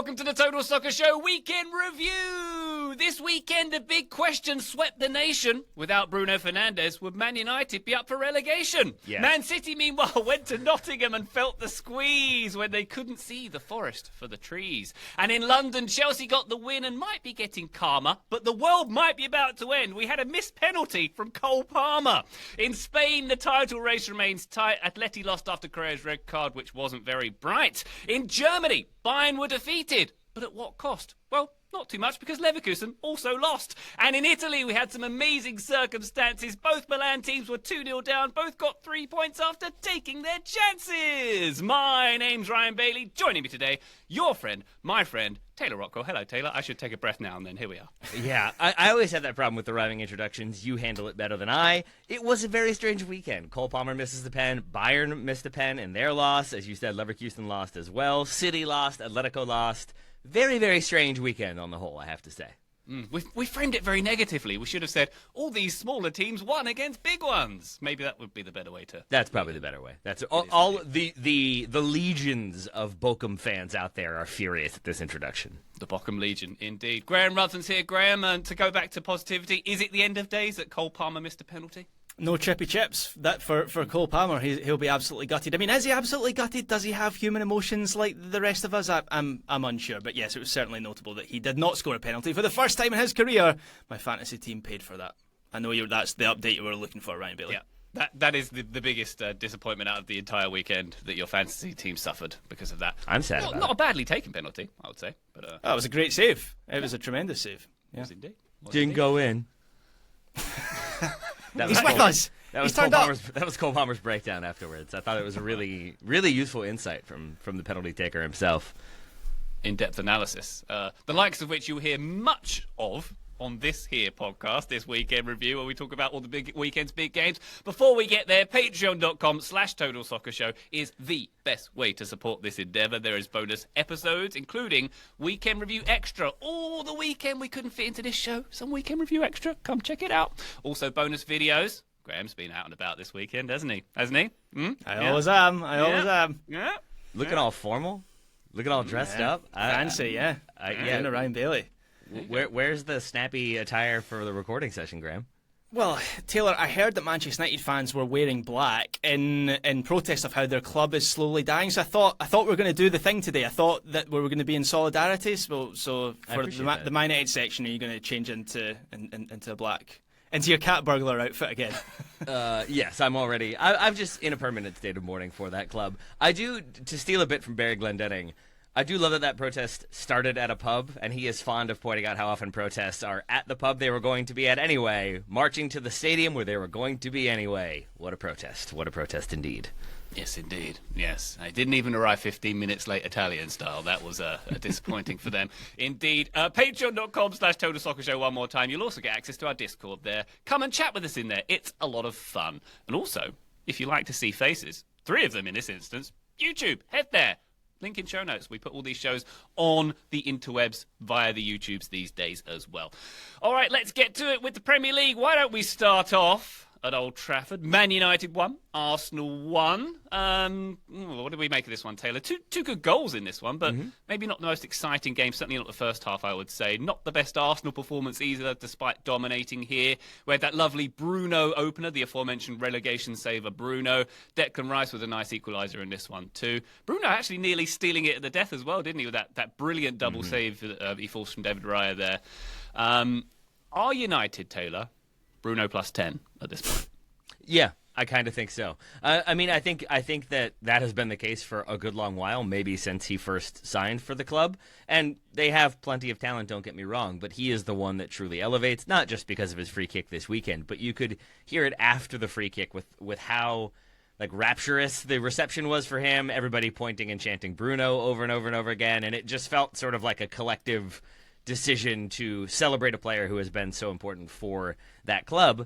welcome to the Total Soccer Show Weekend Review. This weekend, a big question swept the nation. Without Bruno Fernandes, would Man United be up for relegation? Yes. Man City, meanwhile, went to Nottingham and felt the squeeze when they couldn't see the forest for the trees. And in London, Chelsea got the win and might be getting calmer, but the world might be about to end. We had a missed penalty from Cole Palmer. In Spain, the title race remains tight. Atleti lost after Correa's red card, which wasn't very bright. In Germany, Bayern were defeated. But at what cost? Well, not too much, because Leverkusen also lost. And in Italy, we had some amazing circumstances. Both Milan teams were 2-0 down. Both got 3 points after taking their chances. My name's Ryan Bailey. Joining me today, your friend, my friend, Taylor Rockwell. Hello, Taylor. I should take a breath now and then. Here we are. Yeah, I always have that problem with the rhyming introductions. You handle it better than I. It was a very strange weekend. Cole Palmer misses the pen. Bayern missed a pen in their loss. As you said, Leverkusen lost as well. City lost. Atletico lost. Very, very strange weekend on the whole, I have to say. We framed it very negatively. We should have said, all these smaller teams won against big ones. Maybe that would be the better way to... That's probably the better way. That's all the legions of Bochum fans out there are furious at this introduction. The Bochum Legion, indeed. Graham Ruthen's here. Graham, and to go back to positivity, is it the end of days that Cole Palmer missed a penalty? No chippy chips. That for Cole Palmer, he'll be absolutely gutted. I mean, is he absolutely gutted? Does he have human emotions like the rest of us? I'm unsure, but yes, it was certainly notable that he did not score a penalty for the first time in his career. My fantasy team paid for that. I know that's the update you were looking for, Ryan Bailey. Yeah. That is the biggest disappointment out of the entire weekend, that your fantasy team suffered because of that. I'm sad about it. Not a badly taken penalty, I would say. But it was a great save. It was a tremendous save. Yeah. Was indeed. Didn't go in. He's with us. That was Cole Palmer's breakdown afterwards. I thought it was a really, really useful insight from the penalty taker himself. In-depth analysis, the likes of which you'll hear much of on this here podcast, this weekend review, where we talk about all the big weekend's big games. Before we get there, patreon.com/Total Soccer Show is the best way to support this endeavour. There is bonus episodes, including Weekend Review Extra. All the weekend we couldn't fit into this show. Some Weekend Review Extra. Come check it out. Also bonus videos. Graham's been out and about this weekend, hasn't he? I always am. Yeah. Looking all formal. Looking all dressed up. Fancy, yeah. Ryan Bailey. Where's the snappy attire for the recording session, Graham? Well, Taylor, I heard that Manchester United fans were wearing black in protest of how their club is slowly dying. So I thought we were going to do the thing today. I thought that we were going to be in solidarity. So for the Man Utd section, are you going to change into black? Into your cat burglar outfit again? Yes, I'm just in a permanent state of mourning for that club. I do, to steal a bit from Barry Glendenning, I do love that protest started at a pub, and he is fond of pointing out how often protests are at the pub they were going to be at anyway, marching to the stadium where they were going to be anyway. What a protest. What a protest indeed. Yes, indeed. Yes. I didn't even arrive 15 minutes late Italian style. That was disappointing for them. Indeed. Patreon.com/Total Soccer Show one more time. You'll also get access to our Discord there. Come and chat with us in there. It's a lot of fun. And also, if you like to see faces, 3 of them in this instance, YouTube, head there. Link in show notes. We put all these shows on the interwebs via the YouTubes these days as well. All right, let's get to it with the Premier League. Why don't we start off at Old Trafford? Man United won. Arsenal won. What did we make of this one, Taylor? Two good goals in this one, but maybe not the most exciting game. Certainly not the first half, I would say. Not the best Arsenal performance either, despite dominating here. We had that lovely Bruno opener, the aforementioned relegation saver Bruno. Declan Rice with a nice equaliser in this one too. Bruno actually nearly stealing it at the death as well, didn't he? With that brilliant double save he forced from David Raya there. Are United, Taylor, Bruno plus 10 at this point? Yeah, I kind of think so. I think that has been the case for a good long while, maybe since he first signed for the club. And they have plenty of talent, don't get me wrong, but he is the one that truly elevates, not just because of his free kick this weekend, but you could hear it after the free kick with how rapturous the reception was for him, everybody pointing and chanting Bruno over and over and over again, and it just felt sort of like a collective decision to celebrate a player who has been so important for that club.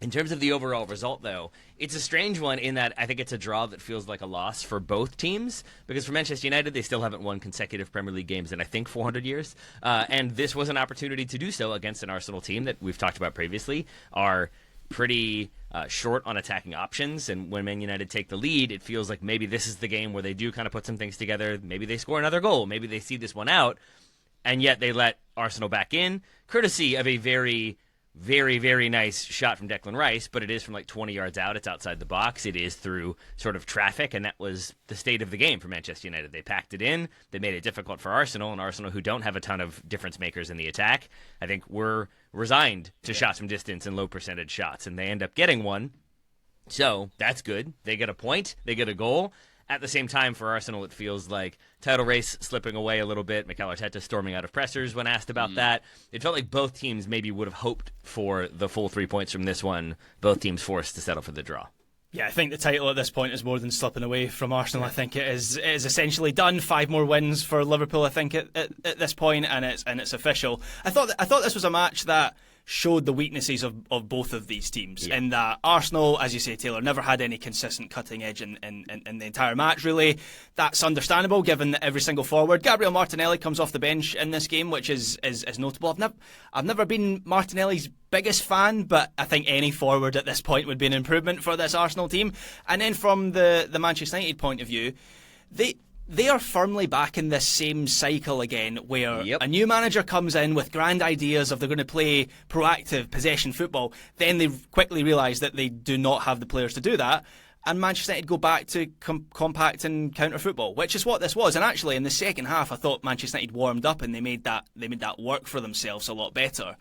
In terms of the overall result, though, it's a strange one in that I think it's a draw that feels like a loss for both teams, because for Manchester United, they still haven't won consecutive Premier League games in, I think, 400 years. And this was an opportunity to do so against an Arsenal team that we've talked about previously are pretty short on attacking options, and when Man United take the lead, it feels like maybe this is the game where they do kind of put some things together. Maybe they score another goal. Maybe they see this one out, and yet they let Arsenal back in, courtesy of a very, very, very nice shot from Declan Rice, but it is from like 20 yards out. It's outside the box. It is through sort of traffic, and that was the state of the game for Manchester United. They packed it in. They made it difficult for Arsenal, and Arsenal, who don't have a ton of difference makers in the attack, I think were resigned to shots from distance and low percentage shots, and they end up getting one. So that's good. They get a point. They get a goal. At the same time, for Arsenal, it feels like title race slipping away a little bit. Mikel Arteta storming out of pressers when asked about that. It felt like both teams maybe would have hoped for the full 3 points from this one. Both teams forced to settle for the draw. Yeah, I think the title at this point is more than slipping away from Arsenal. I think it is essentially done. 5 more wins for Liverpool, I think, at this point, and it's official. I thought this was a match that showed the weaknesses of both of these teams, in that Arsenal, as you say, Taylor, never had any consistent cutting edge in the entire match, really. That's understandable, given that every single forward, Gabriel Martinelli, comes off the bench in this game, which is notable. I've never been Martinelli's biggest fan, but I think any forward at this point would be an improvement for this Arsenal team. And then from the Manchester United point of view, they are firmly back in this same cycle again, where a new manager comes in with grand ideas of they're going to play proactive possession football. Then they quickly realise that they do not have the players to do that, and Manchester United go back to compact and counter football, which is what this was. And actually, in the second half, I thought Manchester United warmed up and they made that work for themselves a lot better.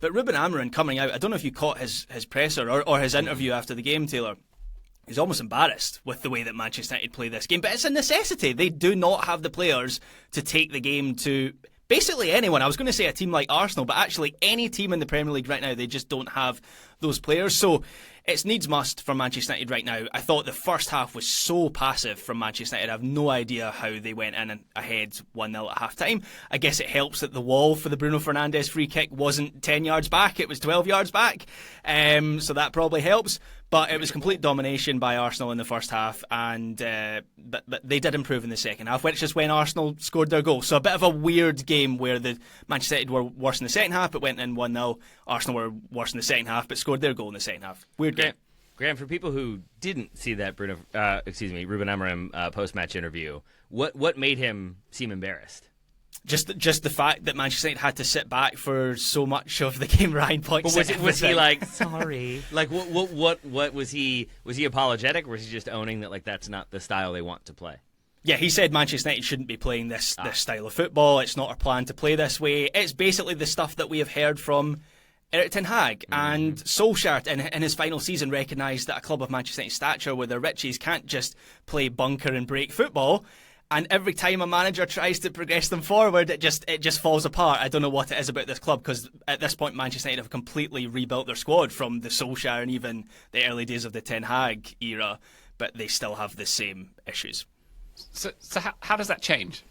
But Ruben Amorim coming out, I don't know if you caught his presser or his interview after the game, Taylor. He's almost embarrassed with the way that Manchester United play this game, but it's a necessity. They do not have the players to take the game to basically anyone. I was going to say a team like Arsenal, but actually any team in the Premier League right now, they just don't have those players. So it's needs must for Manchester United right now. I thought the first half was so passive from Manchester United. I have no idea how they went in and ahead 1-0 at half time. I guess it helps that the wall for the Bruno Fernandes free kick wasn't 10 yards back, it was 12 yards back. So that probably helps. But it was complete domination by Arsenal in the first half, and but they did improve in the second half, which is when Arsenal scored their goal. So a bit of a weird game where the Manchester United were worse in the second half, but went in 1-0. Arsenal were worse in the second half, but scored their goal in the second half. Weird game. Graham, for people who didn't see that Ruben Amorim post-match interview, what made him seem embarrassed? Just the fact that Manchester United had to sit back for so much of the game. Ryan points. But was he like sorry? Like what was he? Was he apologetic, or was he just owning that like that's not the style they want to play? Yeah, he said Manchester United shouldn't be playing this style of football. It's not our plan to play this way. It's basically the stuff that we have heard from Erik ten Hag, and Solskjaer in his final season recognised that a club of Manchester United's stature with their riches can't just play bunker and break football. And every time a manager tries to progress them forward, it just falls apart. I don't know what it is about this club, because at this point Manchester United have completely rebuilt their squad from the Solskjaer and even the early days of the Ten Hag era, but they still have the same issues. So how does that change?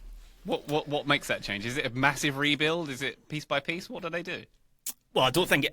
What makes that change? Is it a massive rebuild? Is it piece by piece? What do they do? Well, I don't think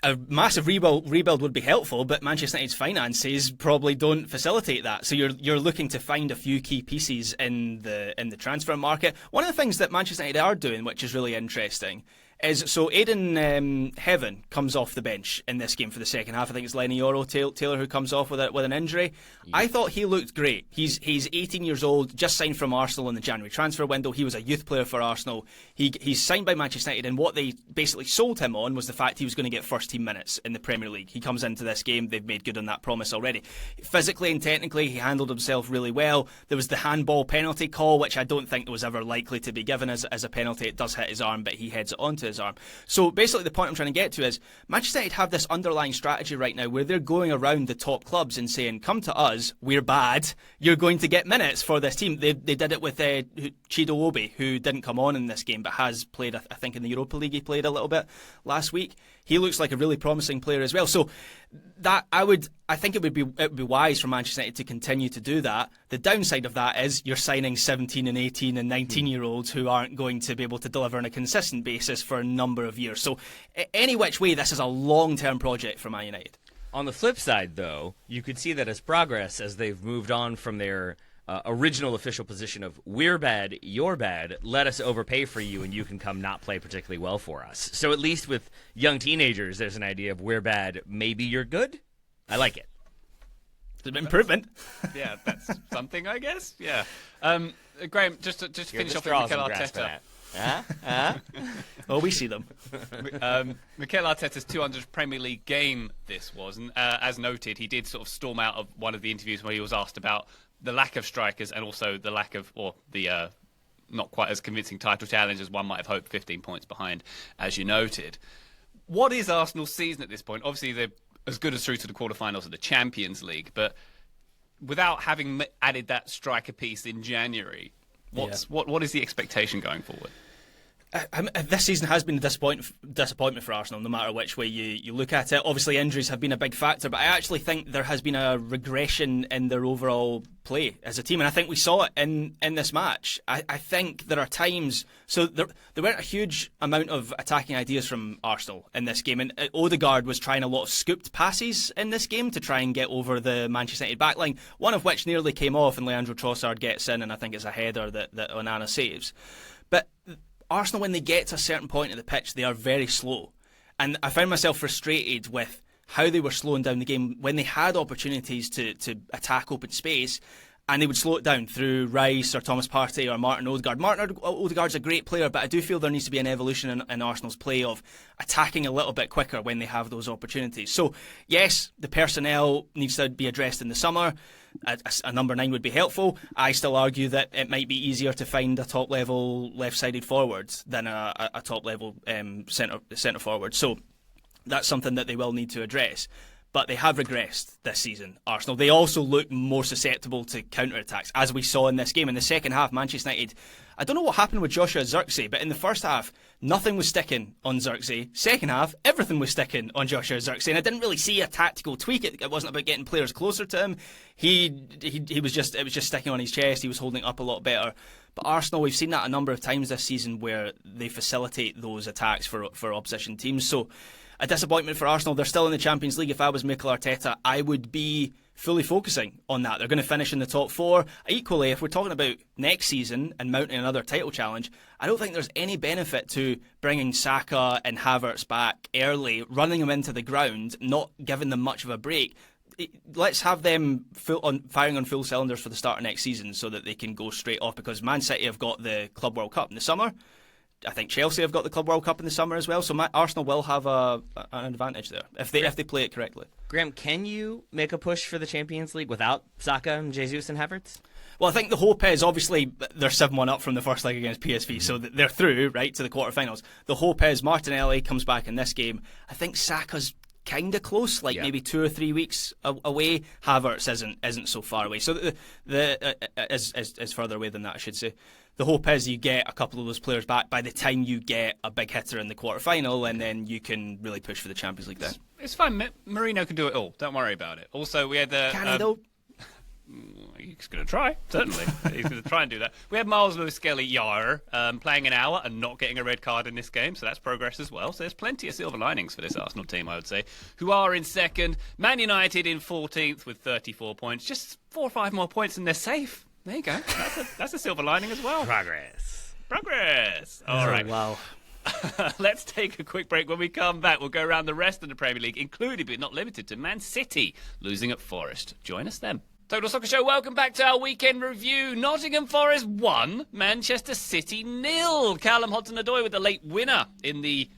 a massive rebuild would be helpful, but Manchester United's finances probably don't facilitate that. So you're looking to find a few key pieces in the transfer market. One of the things that Manchester United are doing, which is really interesting, is so Aidan Heaven comes off the bench in this game for the second half. I think it's Lenny Yoro Taylor who comes off with an injury. Yeah. I thought he looked great. He's 18 years old, just signed from Arsenal in the January transfer window. He was a youth player for Arsenal. He's signed by Manchester United, and what they basically sold him on was the fact he was going to get first team minutes in the Premier League. He comes into this game, they've made good on that promise already. Physically and technically, he handled himself really well. There was the handball penalty call, which I don't think was ever likely to be given as a penalty. It does hit his arm, but he heads it onto his arm. So basically the point I'm trying to get to is Manchester United have this underlying strategy right now where they're going around the top clubs and saying, come to us, we're bad, you're going to get minutes for this team. They did it with Chido Obi, who didn't come on in this game but has played, I think in the Europa League he played a little bit last week. He looks like a really promising player as well. So that I think it would be wise for Manchester United to continue to do that. The downside of that is you're signing 17 and 18 and 19-year-olds who aren't going to be able to deliver on a consistent basis for a number of years. So any which way, this is a long-term project for Man United. On the flip side, though, you could see that as progress as they've moved on from their original official position of "we're bad, you're bad. Let us overpay for you, and you can come not play particularly well for us." So at least with young teenagers, there's an idea of "we're bad, maybe you're good." I like it. It's an improvement. Yeah, that's something, I guess. Yeah. Graham, just to finish off with Mikel Arteta. Oh, we see them. Mikel Arteta's 200th Premier League game this was, and as noted, he did sort of storm out of one of the interviews where he was asked about the lack of strikers and also the lack of, or the not quite as convincing title challenge as one might have hoped, 15 points behind, as you noted. What is Arsenal's season at this point? Obviously, they're as good as through to the quarterfinals of the Champions League, but without having added that striker piece in January, what is the expectation going forward? This season has been a disappointment for Arsenal, no matter which way you look at it. Obviously, injuries have been a big factor, but I actually think there has been a regression in their overall play as a team, and I think we saw it in this match. I think there are times... So there weren't a huge amount of attacking ideas from Arsenal in this game, and Odegaard was trying a lot of scooped passes in this game to try and get over the Manchester United backline, one of which nearly came off, and Leandro Trossard gets in, and I think it's a header that Onana saves. But Arsenal, when they get to a certain point of the pitch, they are very slow. And I found myself frustrated with how they were slowing down the game when they had opportunities to attack open space, and they would slow it down through Rice or Thomas Partey or Martin Odegaard. Martin Odegaard's a great player, but I do feel there needs to be an evolution in Arsenal's play of attacking a little bit quicker when they have those opportunities. So, yes, the personnel needs to be addressed in the summer. A number 9 would be helpful. I still argue that it might be easier to find a top-level left-sided forward than a top-level centre forward. So that's something that they will need to address. But they have regressed this season, Arsenal. They also look more susceptible to counter-attacks, as we saw in this game. In the second half, Manchester United, I don't know what happened with Joshua Zirkzee, but in the first half, nothing was sticking on Zirkzee. Second half, everything was sticking on Joshua Zirkzee, and I didn't really see a tactical tweak. It wasn't about getting players closer to him. It was just sticking on his chest. He was holding it up a lot better. But Arsenal, we've seen that a number of times this season where they facilitate those attacks for opposition teams. So a disappointment for Arsenal. They're still in the Champions League. If I was Mikel Arteta, I would be fully focusing on that. They're going to finish in the top 4. Equally, if we're talking about next season and mounting another title challenge, I don't think there's any benefit to bringing Saka and Havertz back early, running them into the ground, not giving them much of a break. Let's have them firing on full cylinders for the start of next season so that they can go straight off, because Man City have got the Club World Cup in the summer. I think Chelsea have got the Club World Cup in the summer as well, so Arsenal will have an advantage there if they play it correctly. Graham, can you make a push for the Champions League without Saka and Jesus and Havertz? Well, I think the hope is, obviously, they're 7-1 up from the first leg against PSV, so they're through, right, to the quarterfinals. The hope is Martinelli comes back in this game. I think Saka's kind of close, maybe 2 or 3 weeks away. Havertz isn't so far away, so is further away than that, I should say. The hope is you get a couple of those players back by the time you get a big hitter in the quarterfinal, and then you can really push for the Champions League then. It's fine. Marino can do it all. Don't worry about it. Also, we had the... Can he though? He's going to try, certainly. He's going to try and do that. We had Miles Lewis-Skelly playing an hour and not getting a red card in this game, so that's progress as well. So there's plenty of silver linings for this Arsenal team, I would say, who are in second. Man United in 14th with 34 points. Just 4 or 5 more points and they're safe. There you go. That's a silver lining as well. Progress. All right. Wow. Let's take a quick break. When we come back, we'll go around the rest of the Premier League, including but not limited to Man City losing at Forest. Join us then. Total Soccer Show, welcome back to our weekend review. Nottingham Forest 1, Manchester City 0. Callum Hudson-Odoi with the late winner in the...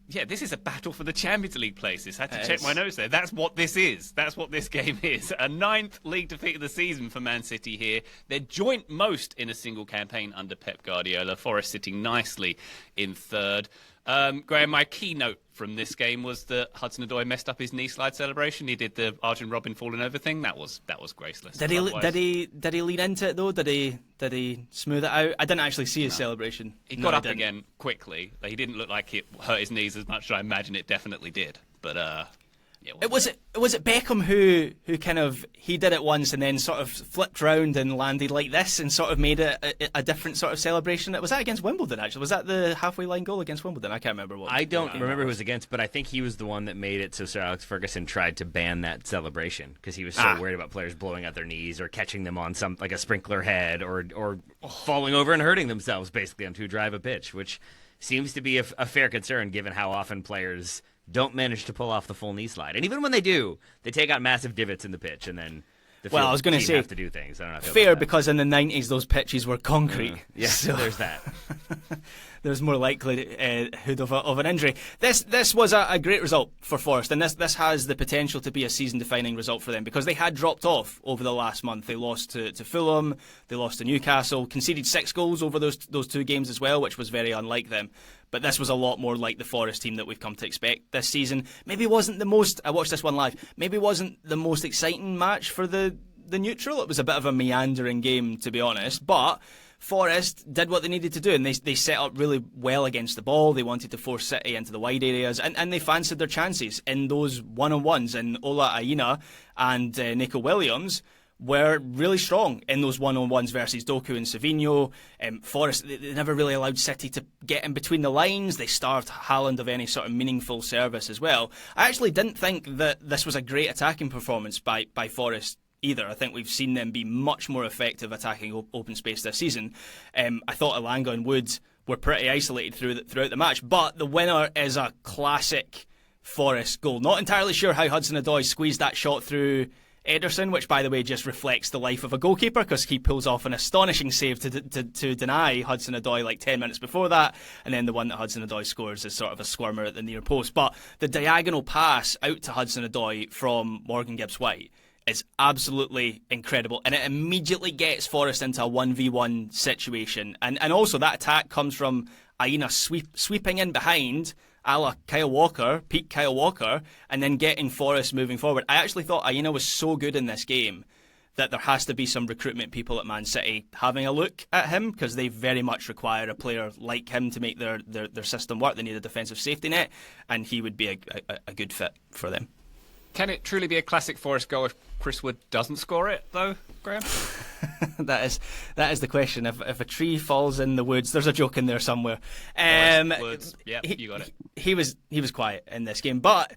Yeah, this is a battle for the Champions League places. Had to check my notes there. That's what this is. That's what this game is. A 9th league defeat of the season for Man City here. Their joint most in a single campaign under Pep Guardiola. Forest sitting nicely in 3rd. Graham, my keynote from this game was that Hudson-Odoi messed up his knee slide celebration. He did the Arjen Robben falling over thing. That was graceless. Did he lean into it though? Did he smooth it out? I didn't actually see his celebration. He got up again quickly. He didn't look like it hurt his knees as much as I imagine it definitely did. But Was it Beckham who kind of, he did it once and then sort of flipped round and landed like this and sort of made it a different sort of celebration? Was that against Wimbledon, actually? Was that the halfway line goal against Wimbledon? I can't remember what. I don't remember who it was against, but I think he was the one that made it so Sir Alex Ferguson tried to ban that celebration because he was so worried about players blowing out their knees or catching them on some, like a sprinkler head, or falling over and hurting themselves basically on too dry of a pitch, which seems to be a fair concern given how often players don't manage to pull off the full knee slide. And even when they do, they take out massive divots in the pitch, and then the I was going to say, have to do things. I don't know how I feel fair, about that. because in the 90s those pitches were concrete. Yeah, so there's that. There's more likelihood of an injury. This was a great result for Forest, and this has the potential to be a season-defining result for them because they had dropped off over the last month. They lost to Fulham, they lost to Newcastle, conceded 6 goals over those 2 games as well, which was very unlike them. But this was a lot more like the Forest team that we've come to expect this season. Maybe wasn't the most, I watched this one live, maybe wasn't the most exciting match for the neutral. It was a bit of a meandering game, to be honest, but Forest did what they needed to do, and they set up really well against the ball. They wanted to force City into the wide areas, and they fancied their chances in those one-on-ones. And Ola Aina and Nico Williams were really strong in those one-on-ones versus Doku and Savinho. Forest, they never really allowed City to get in between the lines. They starved Haaland of any sort of meaningful service as well. I actually didn't think that this was a great attacking performance by Forest either. I think we've seen them be much more effective attacking open space this season. I thought Elanga and Wood were pretty isolated throughout the match, but the winner is a classic Forest goal. Not entirely sure how Hudson-Odoi squeezed that shot through Ederson, which, by the way, just reflects the life of a goalkeeper because he pulls off an astonishing save to deny Hudson-Odoi like 10 minutes before that, and then the one that Hudson-Odoi scores is sort of a squirmer at the near post. But the diagonal pass out to Hudson-Odoi from Morgan Gibbs-White is absolutely incredible, and it immediately gets Forest into a 1v1 situation. And also that attack comes from Aina sweeping in behind, a la Kyle Walker, peak Kyle Walker, and then getting Forest moving forward. I actually thought Aina was so good in this game that there has to be some recruitment people at Man City having a look at him because they very much require a player like him to make their system work. They need a defensive safety net, and he would be a good fit for them. Can it truly be a classic Forest goal if Chris Wood doesn't score it, though, Graham? That is the question. If a tree falls in the woods, there's a joke in there somewhere. Woods. Yeah, you got it. He was quiet in this game, but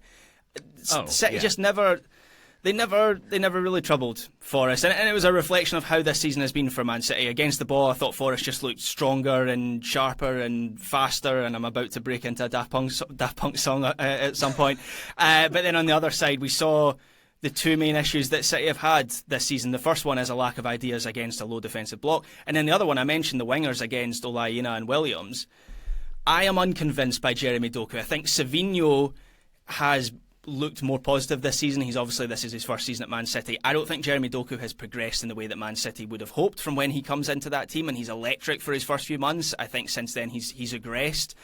City just never. They never really troubled Forest, and it was a reflection of how this season has been for Man City. Against the ball, I thought Forest just looked stronger and sharper and faster, and I'm about to break into a Daft Punk song at some point. But then on the other side, we saw the 2 main issues that City have had this season. The first one is a lack of ideas against a low defensive block, and then the other one, I mentioned the wingers against Ola Aina and Williams. I am unconvinced by Jeremy Doku. I think Savinho has looked more positive this season. This is his first season at Man City. I don't think Jeremy Doku has progressed in the way that Man City would have hoped from when he comes into that team, and he's electric for his first few months. I think since then he's regressed,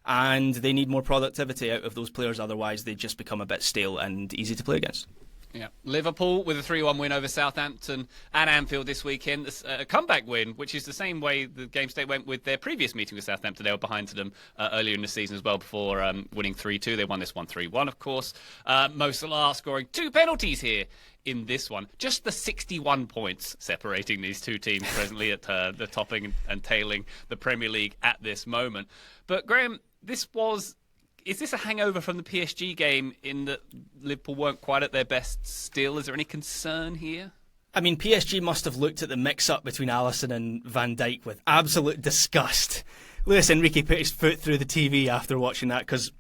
and they need more productivity out of those players, otherwise they just become a bit stale and easy to play against. Yeah, Liverpool with a 3-1 win over Southampton at Anfield this weekend. A comeback win, which is the same way the game state went with their previous meeting with Southampton. They were behind to them earlier in the season as well before winning 3-2. They won this one 3-1, of course. Mo Salah scoring 2 penalties here in this one. Just the 61 points separating these two teams presently at the topping and tailing the Premier League at this moment. But Graham, is this a hangover from the PSG game in that Liverpool weren't quite at their best still? Is there any concern here? I mean, PSG must have looked at the mix-up between Alisson and Van Dijk with absolute disgust. Luis Enrique put his foot through the TV after watching that because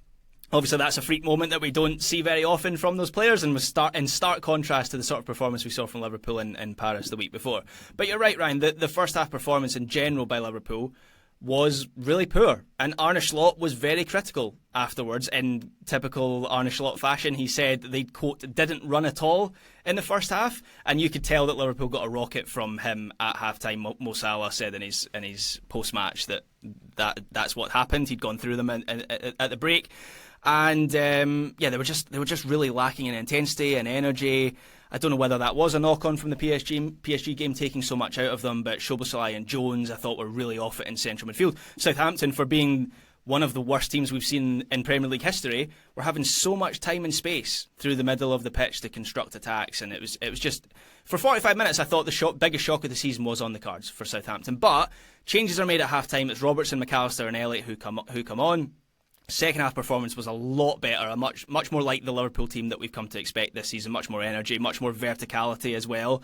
obviously that's a freak moment that we don't see very often from those players, and was in stark contrast to the sort of performance we saw from Liverpool in Paris the week before. But you're right, Ryan, the first half performance in general by Liverpool was really poor, and Arne Slot was very critical afterwards. In typical Arne Slot fashion, he said they, quote, didn't run at all in the first half, and you could tell that Liverpool got a rocket from him at half-time. Mo Salah said in his post-match that's what happened. He'd gone through them at the break, and they were just really lacking in intensity and energy. I don't know whether that was a knock-on from the PSG game taking so much out of them, but Szoboszlai and Jones I thought were really off it in central midfield. Southampton, for being one of the worst teams we've seen in Premier League history, were having so much time and space through the middle of the pitch to construct attacks, and it was just, for 45 minutes I thought the biggest shock of the season was on the cards for Southampton. But changes are made at half time. It's Robertson, McAllister and Elliott who come on. Second half performance was a lot better, much more like the Liverpool team that we've come to expect this season. Much more energy, much more verticality as well.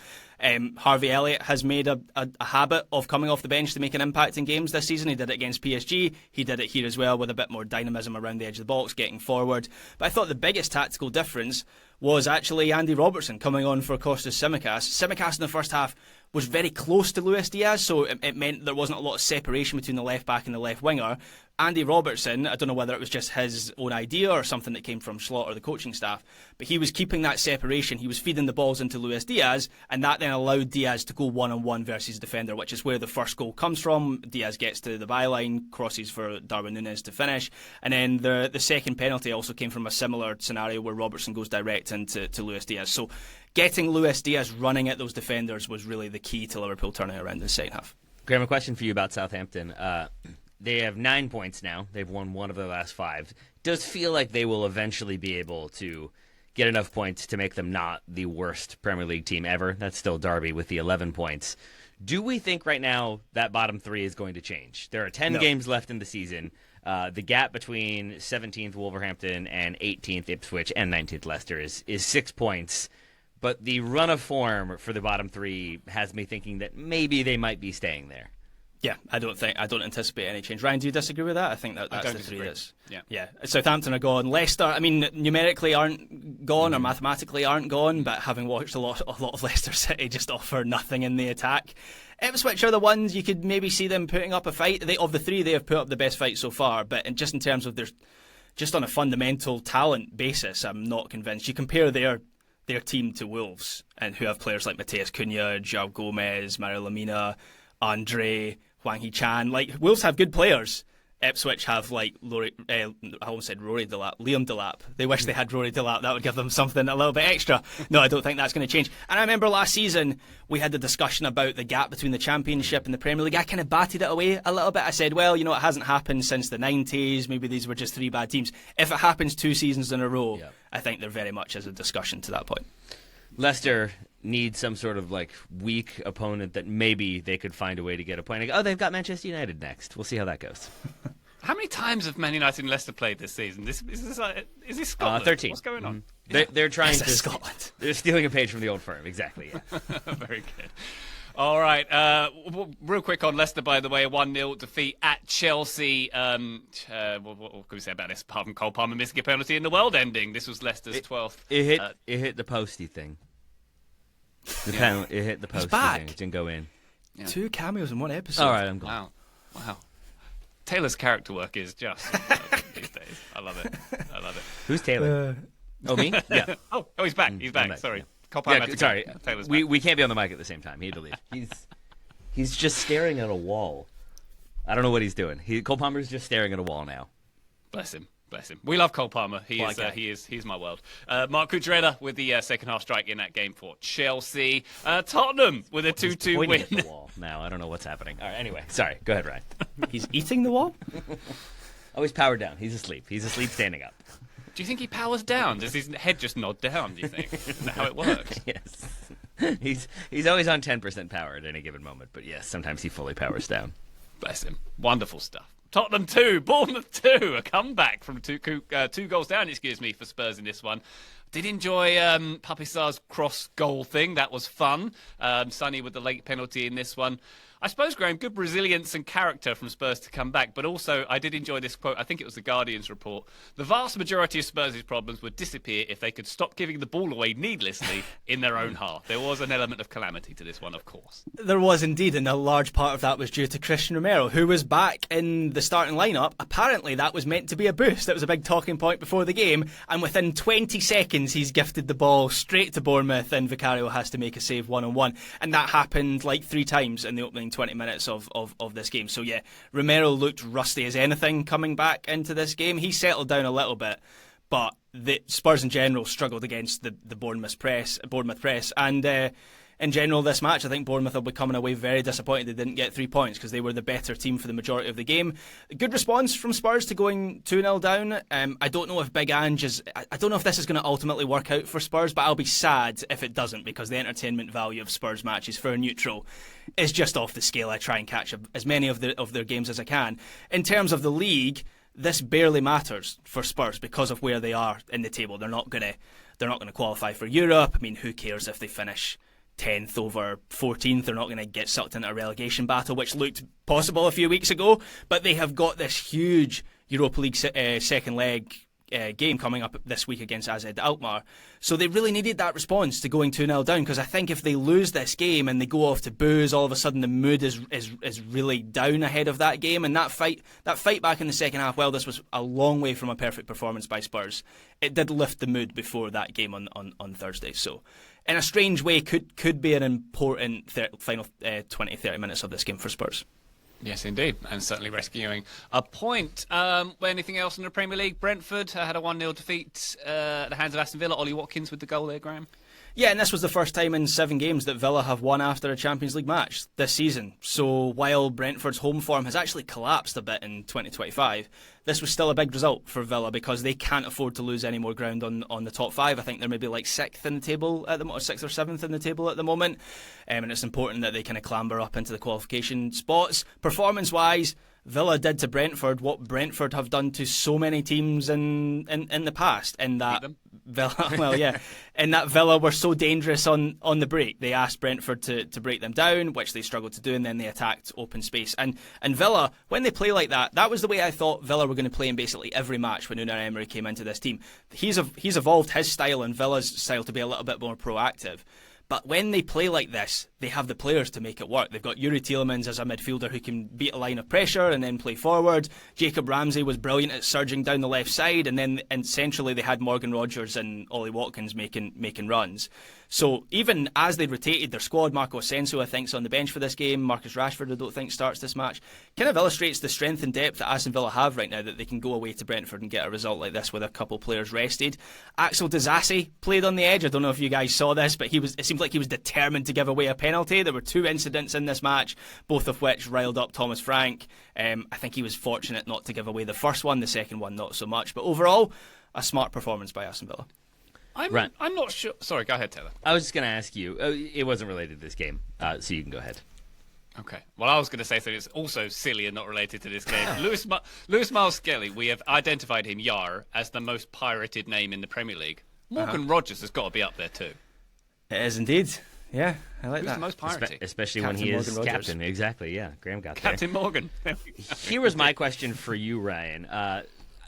Harvey Elliott has made a habit of coming off the bench to make an impact in games this season. He did it against PSG. He did it here as well, with a bit more dynamism around the edge of the box, getting forward. But I thought the biggest tactical difference was actually Andy Robertson coming on for Kostas Tsimikas. Tsimikas in the first half was very close to Luis Diaz, so it meant there wasn't a lot of separation between the left back and the left winger. Andy Robertson, I don't know whether it was just his own idea or something that came from Slot or the coaching staff, but he was keeping that separation. He was feeding the balls into Luis Diaz, and that then allowed Diaz to go one-on-one versus defender, which is where the first goal comes from. Diaz gets to the byline, crosses for Darwin Núñez to finish, and then the second penalty also came from a similar scenario where Robertson goes direct into Luis Diaz. So getting Luis Diaz running at those defenders was really the key to Liverpool turning around in the second half. Graham, a question for you about Southampton. They have 9 points now. They've won one of their last 5. Does feel like they will eventually be able to get enough points to make them not the worst Premier League team ever. That's still Derby with the 11 points. Do we think right now that bottom 3 is going to change? There are 10 games left in the season. The gap between 17th Wolverhampton and 18th Ipswich and 19th Leicester is 6 points. But the run of form for the bottom 3 has me thinking that maybe they might be staying there. Yeah, I don't anticipate any change. Ryan, do you disagree with that? I think that's the disagree. 3 that's... Yeah. Southampton are gone. Leicester, I mean, numerically aren't gone or mathematically aren't gone, but having watched a lot of Leicester City just offer nothing in the attack. Ipswich are the ones you could maybe see them putting up a fight. Of the 3, they have put up the best fight so far, but just in terms of just on a fundamental talent basis, I'm not convinced. You compare their team to Wolves, and who have players like Mateus Cunha, João Gomez, Mario Lemina, Andre, Hwang Hee-chan. Like, Wolves have good players. Ipswich have, like, I almost said Rory Delap, Liam Delap. They wish they had Rory Delap. That would give them something a little bit extra. No, I don't think that's going to change. And I remember last season, we had the discussion about the gap between the Championship and the Premier League. I kind of batted it away a little bit. I said, well, it hasn't happened since the 90s. Maybe these were just 3 bad teams. If it happens 2 seasons in a row, I think there very much is a discussion to that point. Leicester need some sort of weak opponent that maybe they could find a way to get a point. They've got Manchester United next. We'll see how that goes. How many times have Man United and Leicester played this season? Is this Scotland? 13. What's going on? They're trying to Scotland. They're stealing a page from the old firm. Exactly. Yeah. Very good. All right. Real quick on Leicester, by the way, a 1-0 defeat at Chelsea. What can we say about this? Apart from Cole Palmer missing a penalty in the world ending. This was Leicester's 12th. It hit the posty thing. It hit the posty back. thing. It didn't go in. Yeah. 2 cameos in 1 episode. All right, I'm gone. Wow. Taylor's character work is just these days. I love it. Who's Taylor? Me? Yeah. Oh, he's back. He's back. back. Sorry. Yeah, sorry. Taylor's we back. can't be on the mic at the same time. He had to leave. He's just staring at a wall. I don't know what he's doing. Cole Palmer's just staring at a wall now. Bless him. We love Cole Palmer. He's my world. Mark Cucurella with the second half strike in that game for Chelsea. Tottenham with a 2-2 win. At the wall now. I don't know what's happening. All right. Anyway, sorry. Go ahead, Ryan. He's eating the wall? Oh, he's powered down. He's asleep. He's asleep standing up. Do you think he powers down? Does his head just nod down, do you think? Is that how it works? Yes. He's always on 10% power at any given moment, but yes, sometimes he fully powers down. Bless him. Wonderful stuff. Tottenham 2, Bournemouth 2. A comeback from 2 goals down, for Spurs in this one. Did enjoy Papi Sarr's cross goal thing. That was fun. Sonny with the late penalty in this one. I suppose, Graham, good resilience and character from Spurs to come back, but also I did enjoy this quote. I think it was the Guardian's report. The vast majority of Spurs' problems would disappear if they could stop giving the ball away needlessly in their own half. There was an element of calamity to this one, of course. There was indeed, and a large part of that was due to Christian Romero, who was back in the starting lineup. Apparently that was meant to be a boost. That was a big talking point before the game, and within 20 seconds he's gifted the ball straight to Bournemouth, and Vicario has to make a save one-on-one, and that happened 3 times in the opening 20 minutes of this game. So yeah, Romero looked rusty as anything coming back into this game. He settled down a little bit, but the Spurs in general struggled against the Bournemouth press, and in general this match. I think Bournemouth will be coming away very disappointed they didn't get 3 points because they were the better team for the majority of the game. Good response from Spurs to going 2-0 down. I don't know if Big Ange is... I don't know if this is going to ultimately work out for Spurs, but I'll be sad if it doesn't, because the entertainment value of Spurs matches for a neutral is just off the scale. I try and catch as many of their games as I can. In terms of the league, this barely matters for Spurs because of where they are in the table. They're not going to qualify for Europe. I mean, who cares if they finish 10th over 14th? They're not going to get sucked into a relegation battle, which looked possible a few weeks ago. But they have got this huge Europa League second leg game coming up this week against AZ Alkmaar. So they really needed that response to going 2-0 down, because I think if they lose this game and they go off to booze, all of a sudden the mood is really down ahead of that game. And that fight back in the second half, well, this was a long way from a perfect performance by Spurs. It did lift the mood before that game on Thursday. So in a strange way, could be an important final 20-30 minutes of this game for Spurs. Yes, indeed, and certainly rescuing a point. Anything else in the Premier League? Brentford had a 1-0 defeat at the hands of Aston Villa. Ollie Watkins with the goal there, Graham. Yeah, and this was the first time in 7 games that Villa have won after a Champions League match this season. So while Brentford's home form has actually collapsed a bit in 2025, this was still a big result for Villa because they can't afford to lose any more ground on the top 5. I think they're maybe like 6th in the table at the moment, or 6th or 7th in the table at the moment. And it's important that they kind of clamber up into the qualification spots. Performance-wise, Villa did to Brentford what Brentford have done to so many teams in the past. In that Villa were so dangerous on the break. They asked Brentford to break them down, which they struggled to do, and then they attacked open space. And Villa, when they play like that, that was the way I thought Villa were going to play in basically every match when Unai Emery came into this team. He's evolved his style and Villa's style to be a little bit more proactive. But when they play like this, they have the players to make it work. They've got Yuri Tielemans as a midfielder who can beat a line of pressure and then play forward. Jacob Ramsey was brilliant at surging down the left side, and centrally they had Morgan Rogers and Ollie Watkins making runs. So even as they rotated their squad, Marco Asensio I think's on the bench for this game. Marcus Rashford I don't think starts this match. Kind of illustrates the strength and depth that Aston Villa have right now, that they can go away to Brentford and get a result like this with a couple players rested. Axel Disasi played on the edge. I don't know if you guys saw this, but it seemed like he was determined to give away a penalty. There were 2 incidents in this match, both of which riled up Thomas Frank. I think he was fortunate not to give away the first one, the second one not so much. But overall, a smart performance by Aston Villa. I'm not sure. Sorry, go ahead, Taylor. I was just going to ask you. It wasn't related to this game, so you can go ahead. Okay. Well, I was going to say something that's also silly and not related to this game. Lewis Miles Skelly, we have identified him, Yar, as the most pirated name in the Premier League. Morgan Rogers has got to be up there too. It is indeed. Yeah, I like Who's that. The most pirated? Especially Captain when he is Morgan Rogers. captain. Exactly, yeah. Graham got Captain there. Morgan. Here was my question for you, Ryan.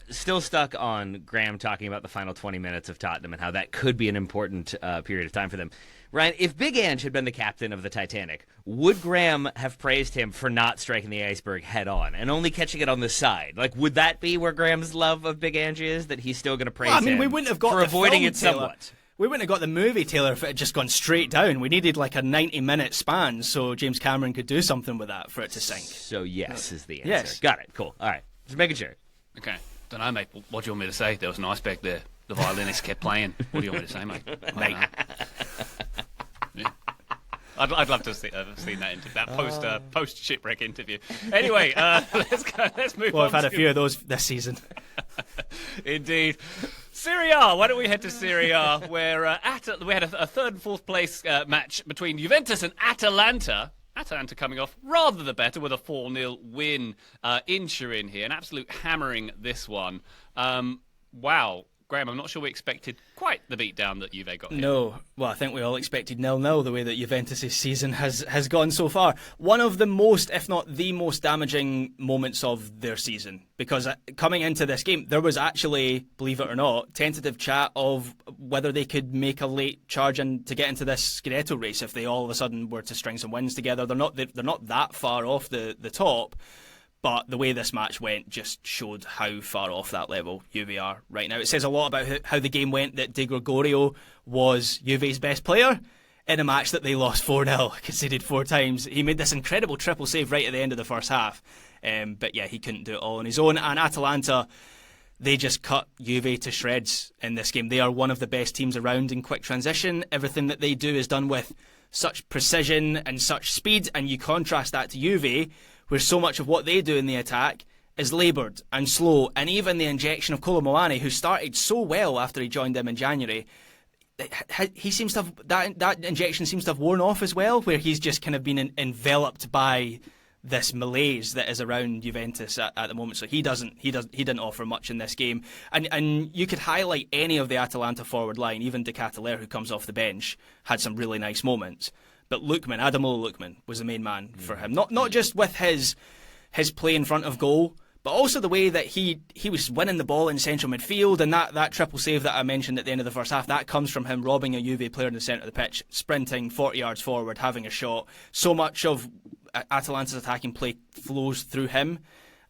Still stuck on Graham talking about the final 20 minutes of Tottenham and how that could be an important period of time for them. Ryan, if Big Ange had been the captain of the Titanic, would Graham have praised him for not striking the iceberg head on and only catching it on the side? Like, would that be where Graham's love of Big Ange is, that he's still going to praise him we wouldn't have got for the avoiding film, it somewhat? We wouldn't have got the movie, Taylor, if it had just gone straight down. We needed like a 90-minute span so James Cameron could do something with that for it to sink. So yes is the answer. Yes. Got it. Cool. All right. Just making sure. Okay. Don't know, mate. What do you want me to say? There was an iceberg there. The violinist kept playing. What do you want me to say, mate? Yeah. I'd love to have seen that post shipwreck interview. Anyway, let's move on. Well, I've had a few of those this season. Indeed. Serie A. Why don't we head to Serie A, where we had a third and fourth place match between Juventus and Atalanta. Atalanta coming off rather the better with a 4-0 win in Turin here. An absolute hammering, this one. Wow. Graham, I'm not sure we expected quite the beatdown that Juve got here. No. Well, I think we all expected 0-0 the way that Juventus' season has gone so far. One of the most, if not the most damaging moments of their season. Because coming into this game, there was actually, believe it or not, tentative chat of whether they could make a late charge to get into this Scudetto race if they all of a sudden were to string some wins together. They're not that far off the top. But the way this match went just showed how far off that level Juve are right now. It says a lot about how the game went that De Gregorio was Juve's best player in a match that they lost 4-0, conceded 4 times. He made this incredible triple save right at the end of the first half. But yeah, he couldn't do it all on his own. And Atalanta, they just cut Juve to shreds in this game. They are one of the best teams around in quick transition. Everything that they do is done with such precision and such speed, and you contrast that to Juve, where so much of what they do in the attack is laboured and slow, and even the injection of Kolomoani, who started so well after he joined them in January, he seems to have that injection seems to have worn off as well, where he's just kind of been enveloped by this malaise that is around Juventus at the moment. So he didn't offer much in this game, and you could highlight any of the Atalanta forward line. Even De Ketelaere, who comes off the bench, had some really nice moments. But Ademola Lookman was the main man for him, not just with his play in front of goal, but also the way that he was winning the ball in central midfield, and that triple save that I mentioned at the end of the first half, that comes from him robbing a Juve player in the centre of the pitch, sprinting 40 yards forward, having a shot. So much of Atalanta's attacking play flows through him,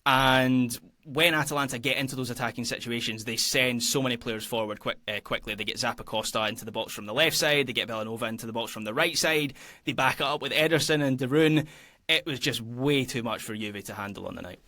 and when Atalanta get into those attacking situations, they send so many players forward quickly. They get Zappacosta into the box from the left side, they get Bellanova into the box from the right side, they back it up with Ederson and De Roon. It was just way too much for Juve to handle on the night.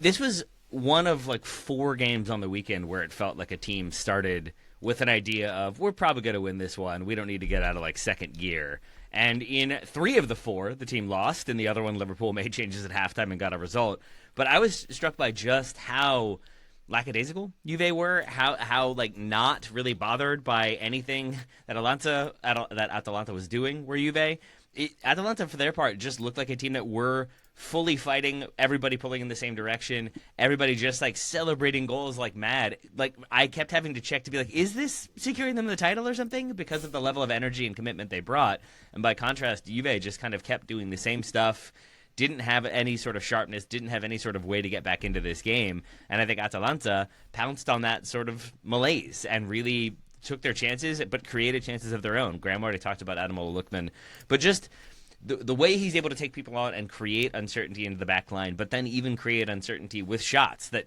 This was one of like 4 games on the weekend where it felt like a team started with an idea of, we're probably going to win this one. We don't need to get out of like second gear. And in 3 of the 4, the team lost. In the other one, Liverpool made changes at halftime and got a result. But I was struck by just how lackadaisical Juve were, how like not really bothered by anything that Atalanta was doing were Juve. Atalanta, for their part, just looked like a team that were fully fighting, everybody pulling in the same direction, everybody just like celebrating goals like mad. Like, I kept having to check to be like, is this securing them the title or something? Because of the level of energy and commitment they brought. And by contrast, Juve just kind of kept doing the same stuff, didn't have any sort of sharpness, didn't have any sort of way to get back into this game. And I think Atalanta pounced on that sort of malaise and really took their chances, but created chances of their own. Graham already talked about Ademola Lookman, but just the way he's able to take people out and create uncertainty into the back line, but then even create uncertainty with shots that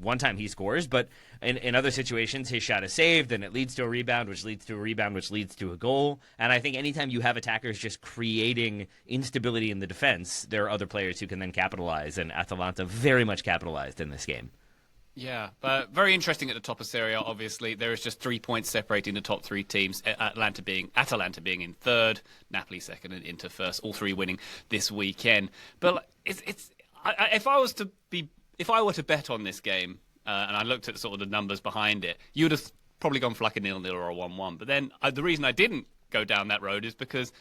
one time he scores, but in other situations his shot is saved and it leads to a rebound, which leads to a rebound, which leads to a goal. And I think anytime you have attackers just creating instability in the defense, there are other players who can then capitalize, and Atalanta very much capitalized in this game. Yeah, but very interesting at the top of Serie. Obviously, there is just 3 points separating the top 3 teams. Atalanta being in third, Napoli second, and Inter first. All 3 winning this weekend. But if I were to bet on this game, and I looked at sort of the numbers behind it, you would have probably gone for like a 0-0 or a 1-1. But then the reason I didn't go down that road is because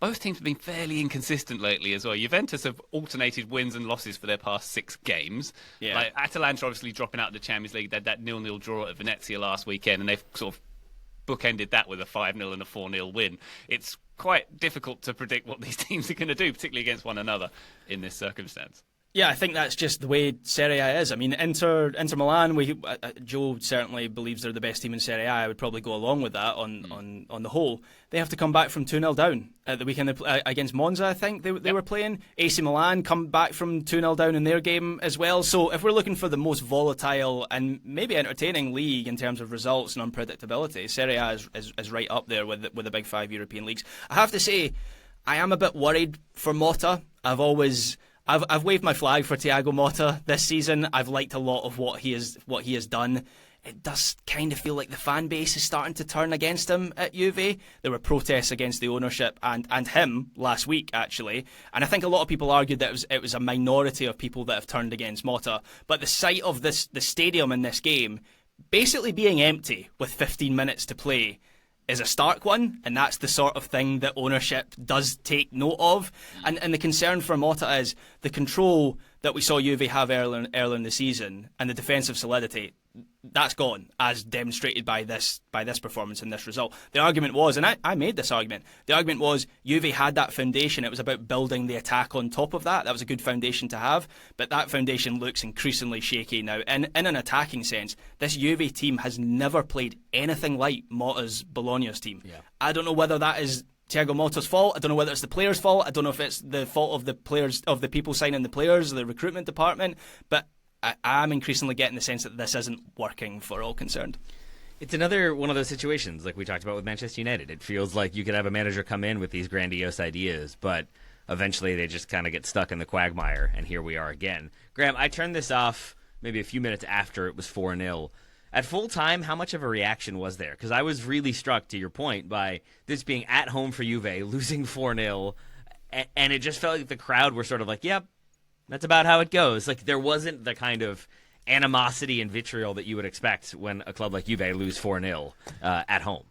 both teams have been fairly inconsistent lately as well. Juventus have alternated wins and losses for their past 6 games. Yeah. Like Atalanta obviously dropping out of the Champions League. They had that 0-0 draw at Venezia last weekend, and they've sort of bookended that with a 5-0 and a 4-0 win. It's quite difficult to predict what these teams are going to do, particularly against one another in this circumstance. Yeah, I think that's just the way Serie A is. I mean, Inter Milan, Joe certainly believes they're the best team in Serie A. I would probably go along with that on the whole. They have to come back from 2-0 down at the weekend against Monza, I think they were playing. AC Milan come back from 2-0 down in their game as well. So if we're looking for the most volatile and maybe entertaining league in terms of results and unpredictability, Serie A is right up there with the big 5 European leagues. I have to say, I am a bit worried for Motta. I've waved my flag for Thiago Motta this season. I've liked a lot of what he has done. It does kind of feel like the fan base is starting to turn against him at Juve. There were protests against the ownership and him last week, actually. And I think a lot of people argued that it was a minority of people that have turned against Motta. But the sight of the stadium in this game basically being empty with 15 minutes to play is a stark one, and that's the sort of thing that ownership does take note of. And the concern for Motta is the control that we saw Juve have earlier in the season and the defensive solidity. That's gone, as demonstrated by this performance and this result. The argument was, and I made this argument, the argument was Juve had that foundation. It was about building the attack on top of that. That was a good foundation to have, but that foundation looks increasingly shaky now. And in an attacking sense, this Juve team has never played anything like Motta's Bologna's team. Yeah. I don't know whether that is Thiago Motta's fault. I don't know whether it's the players' fault. I don't know if it's the fault of the players, of the people signing the players, the recruitment department, but I'm increasingly getting the sense that this isn't working for all concerned. It's another one of those situations like we talked about with Manchester United. It feels like you could have a manager come in with these grandiose ideas, but eventually they just kind of get stuck in the quagmire, and here we are again. Graham, I turned this off maybe a few minutes after it was 4-0, at full time, how much of a reaction was there? Because I was really struck, to your point, by this being at home for Juve, losing 4-0, and it just felt like the crowd were sort of like, yep, that's about how it goes. Like, there wasn't the kind of animosity and vitriol that you would expect when a club like Juve lose 4-0 at home.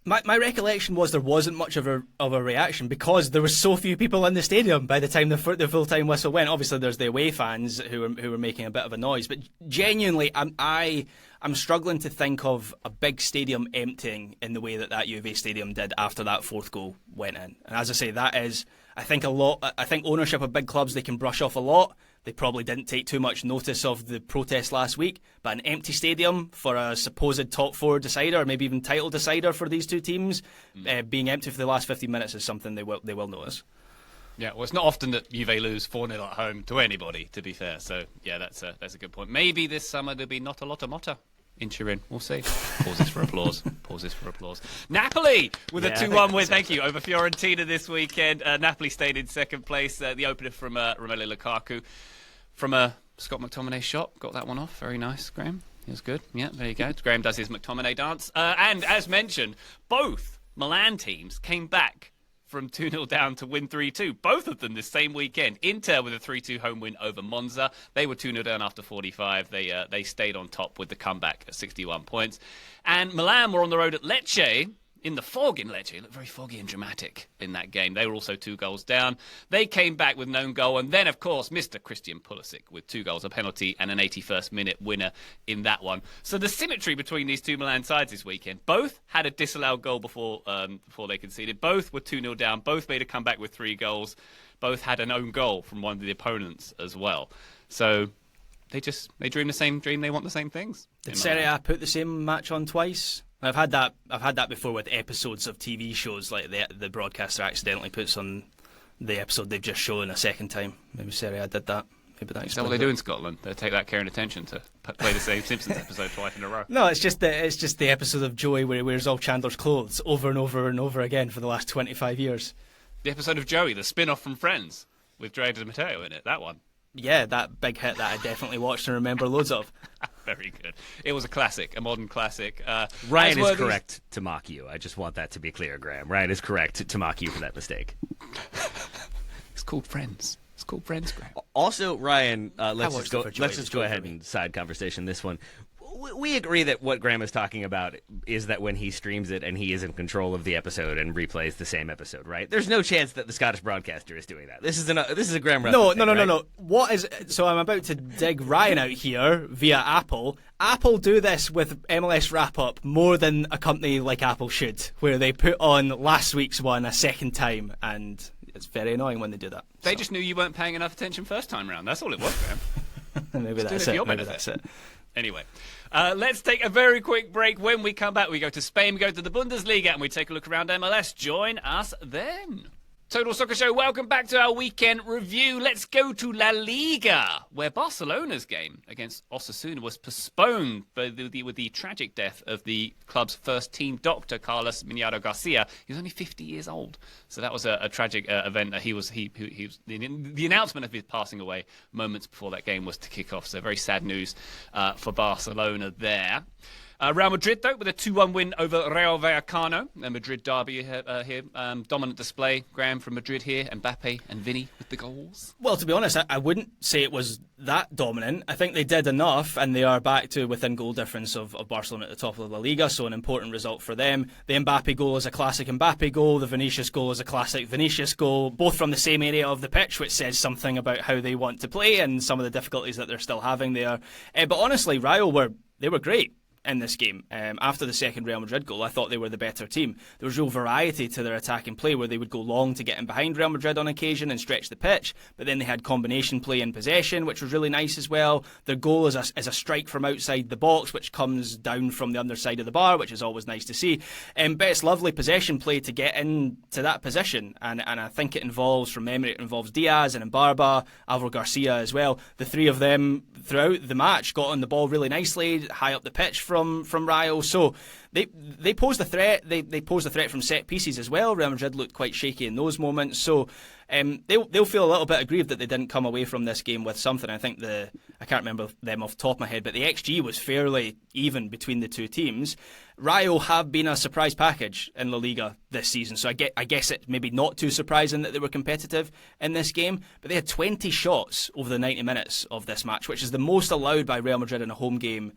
My recollection was there wasn't much of a reaction because there were so few people in the stadium by the time the full-time whistle went. Obviously, there's the away fans who were making a bit of a noise, but genuinely, I'm struggling to think of a big stadium emptying in the way that Juve stadium did after that fourth goal went in. And as I say, that is, I think ownership of big clubs, they can brush off a lot. They probably didn't take too much notice of the protest last week, but an empty stadium for a supposed top four decider, or maybe even title decider for these two teams, being empty for the last 15 minutes is something they will notice. Yeah, well, it's not often that Juve lose 4-0 at home to anybody, to be fair. So, yeah, that's a good point. Maybe this summer there'll be not a lot of Motta in Turin. We'll see. Pauses for applause. Pauses for applause. Napoli with a 2-1 win. Thank you. Over Fiorentina this weekend. Napoli stayed in second place. The opener from Romelu Lukaku. From a Scott McTominay shot. Got that one off. Very nice, Graham. It was good. Yeah, there you go. Graham does his McTominay dance. And as mentioned, both Milan teams came back from 2-0 down to win 3-2. Both of them this same weekend. Inter with a 3-2 home win over Monza. They were 2-0 down after 45. They stayed on top with the comeback at 61 points. And Milan were on the road at Lecce. In the fog in Lecce, it looked very foggy and dramatic in that game. They were also 2 goals down. They came back with no goal. And then, of course, Mr. Christian Pulisic with 2 goals, a penalty, and an 81st minute winner in that one. So the symmetry between these two Milan sides this weekend. Both had a disallowed goal before they conceded. Both were 2-0 down. Both made a comeback with 3 goals. Both had an own goal from one of the opponents as well. So they dream the same dream. They want the same things. Did Serie put the same match on twice? I've had that before with episodes of TV shows, like the broadcaster accidentally puts on the episode they've just shown a second time. Maybe Serie did that. Maybe that. Is that what they do in Scotland? They take that care and attention to play the same Simpsons episode twice in a row. No, it's just the episode of Joey where he wears all Chandler's clothes over and over and over again for the last 25 years. The episode of Joey, the spin-off from Friends, with Dre and Matteo in it. That one. Yeah, that big hit that I definitely watched and remember loads of. Very good. It was a classic, a modern classic. Ryan is correct to mock you. I just want that to be clear, Graham. Ryan is correct to mock you for that mistake. It's called Friends. It's called Friends, Graham. Also, Ryan, let's just go ahead and side conversation this one. We agree that what Graham is talking about is that when he streams it and he is in control of the episode and replays the same episode, right? There's no chance that the Scottish broadcaster is doing that. This is a Graham. No. What is so? I'm about to dig Ryan out here via Apple. Apple do this with MLS Wrap Up more than a company like Apple should, where they put on last week's one a second time, and it's very annoying when they do that. They just knew you weren't paying enough attention first time round. That's all it was, Graham. Maybe that's it. Anyway, let's take a very quick break. When we come back, we go to Spain, we go to the Bundesliga, and we take a look around MLS. Join us then. Total Soccer Show, welcome back to our weekend review. Let's go to La Liga, where Barcelona's game against Osasuna was postponed with the tragic death of the club's first team doctor, Carlos Miñado Garcia. He was only 50 years old, so that was a tragic event. The announcement of his passing away moments before that game was to kick off, so very sad news for Barcelona there. Real Madrid, though, with a 2-1 win over Rayo Vallecano. The Madrid derby here. Dominant display, Graham, from Madrid here. Mbappe and Vinny with the goals. Well, to be honest, I wouldn't say it was that dominant. I think they did enough, and they are back to within goal difference of Barcelona at the top of La Liga, so an important result for them. The Mbappe goal is a classic Mbappe goal. The Vinicius goal is a classic Vinicius goal, both from the same area of the pitch, which says something about how they want to play and some of the difficulties that they're still having there. But honestly, Rayo were great in this game. After the second Real Madrid goal, I thought they were the better team. There was real variety to their attacking play, where they would go long to get in behind Real Madrid on occasion and stretch the pitch, but then they had combination play in possession, which was really nice as well. Their goal is a strike from outside the box, which comes down from the underside of the bar, which is always nice to see. But it's lovely possession play to get into that position, and I think it involves, from memory, it involves Diaz and Mbarba, Alvaro Garcia as well. The three of them throughout the match got on the ball really nicely, high up the pitch from Rayo. So they posed a threat. They posed a threat from set pieces as well. Real Madrid looked quite shaky in those moments. So they'll feel a little bit aggrieved that they didn't come away from this game with something. I think I can't remember them off the top of my head, but the XG was fairly even between the two teams. Rayo have been a surprise package in La Liga this season, so I guess it maybe not too surprising that they were competitive in this game, but they had 20 shots over the 90 minutes of this match, which is the most allowed by Real Madrid in a home game,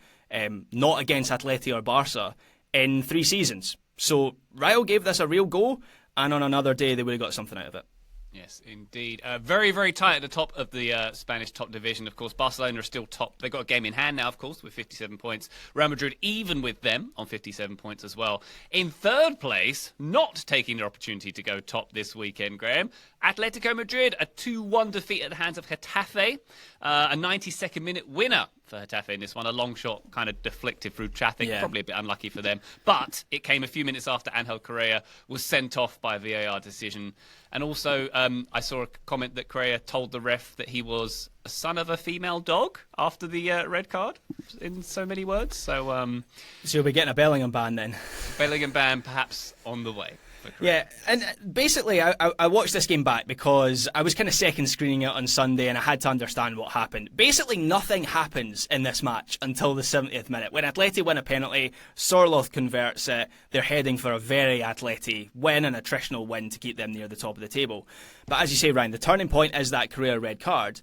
not against Atleti or Barca, in 3 seasons. So Rayo gave this a real go, and on another day they would have got something out of it. Yes, indeed. Very, very tight at the top of the Spanish top division. Of course, Barcelona are still top. They've got a game in hand now, of course, with 57 points. Real Madrid even with them on 57 points as well. In third place, not taking their opportunity to go top this weekend, Graham, Atletico Madrid, a 2-1 defeat at the hands of Getafe. A 92nd minute winner for Getafe in this one. A long shot kind of deflected through traffic. Yeah. Probably a bit unlucky for them. But it came a few minutes after Angel Correa was sent off by a VAR decision. And also, I saw a comment that Correa told the ref that he was a son of a female dog after the red card, in so many words. So you'll be getting a Bellingham ban then. Bellingham ban perhaps on the way. Yeah, and basically I watched this game back because I was kind of second screening it on Sunday and I had to understand what happened. Basically nothing happens in this match until the 70th minute. When Atleti win a penalty, Sorloth converts it, they're heading for a very Atleti win, an attritional win to keep them near the top of the table. But as you say, Ryan, the turning point is that Correa red card.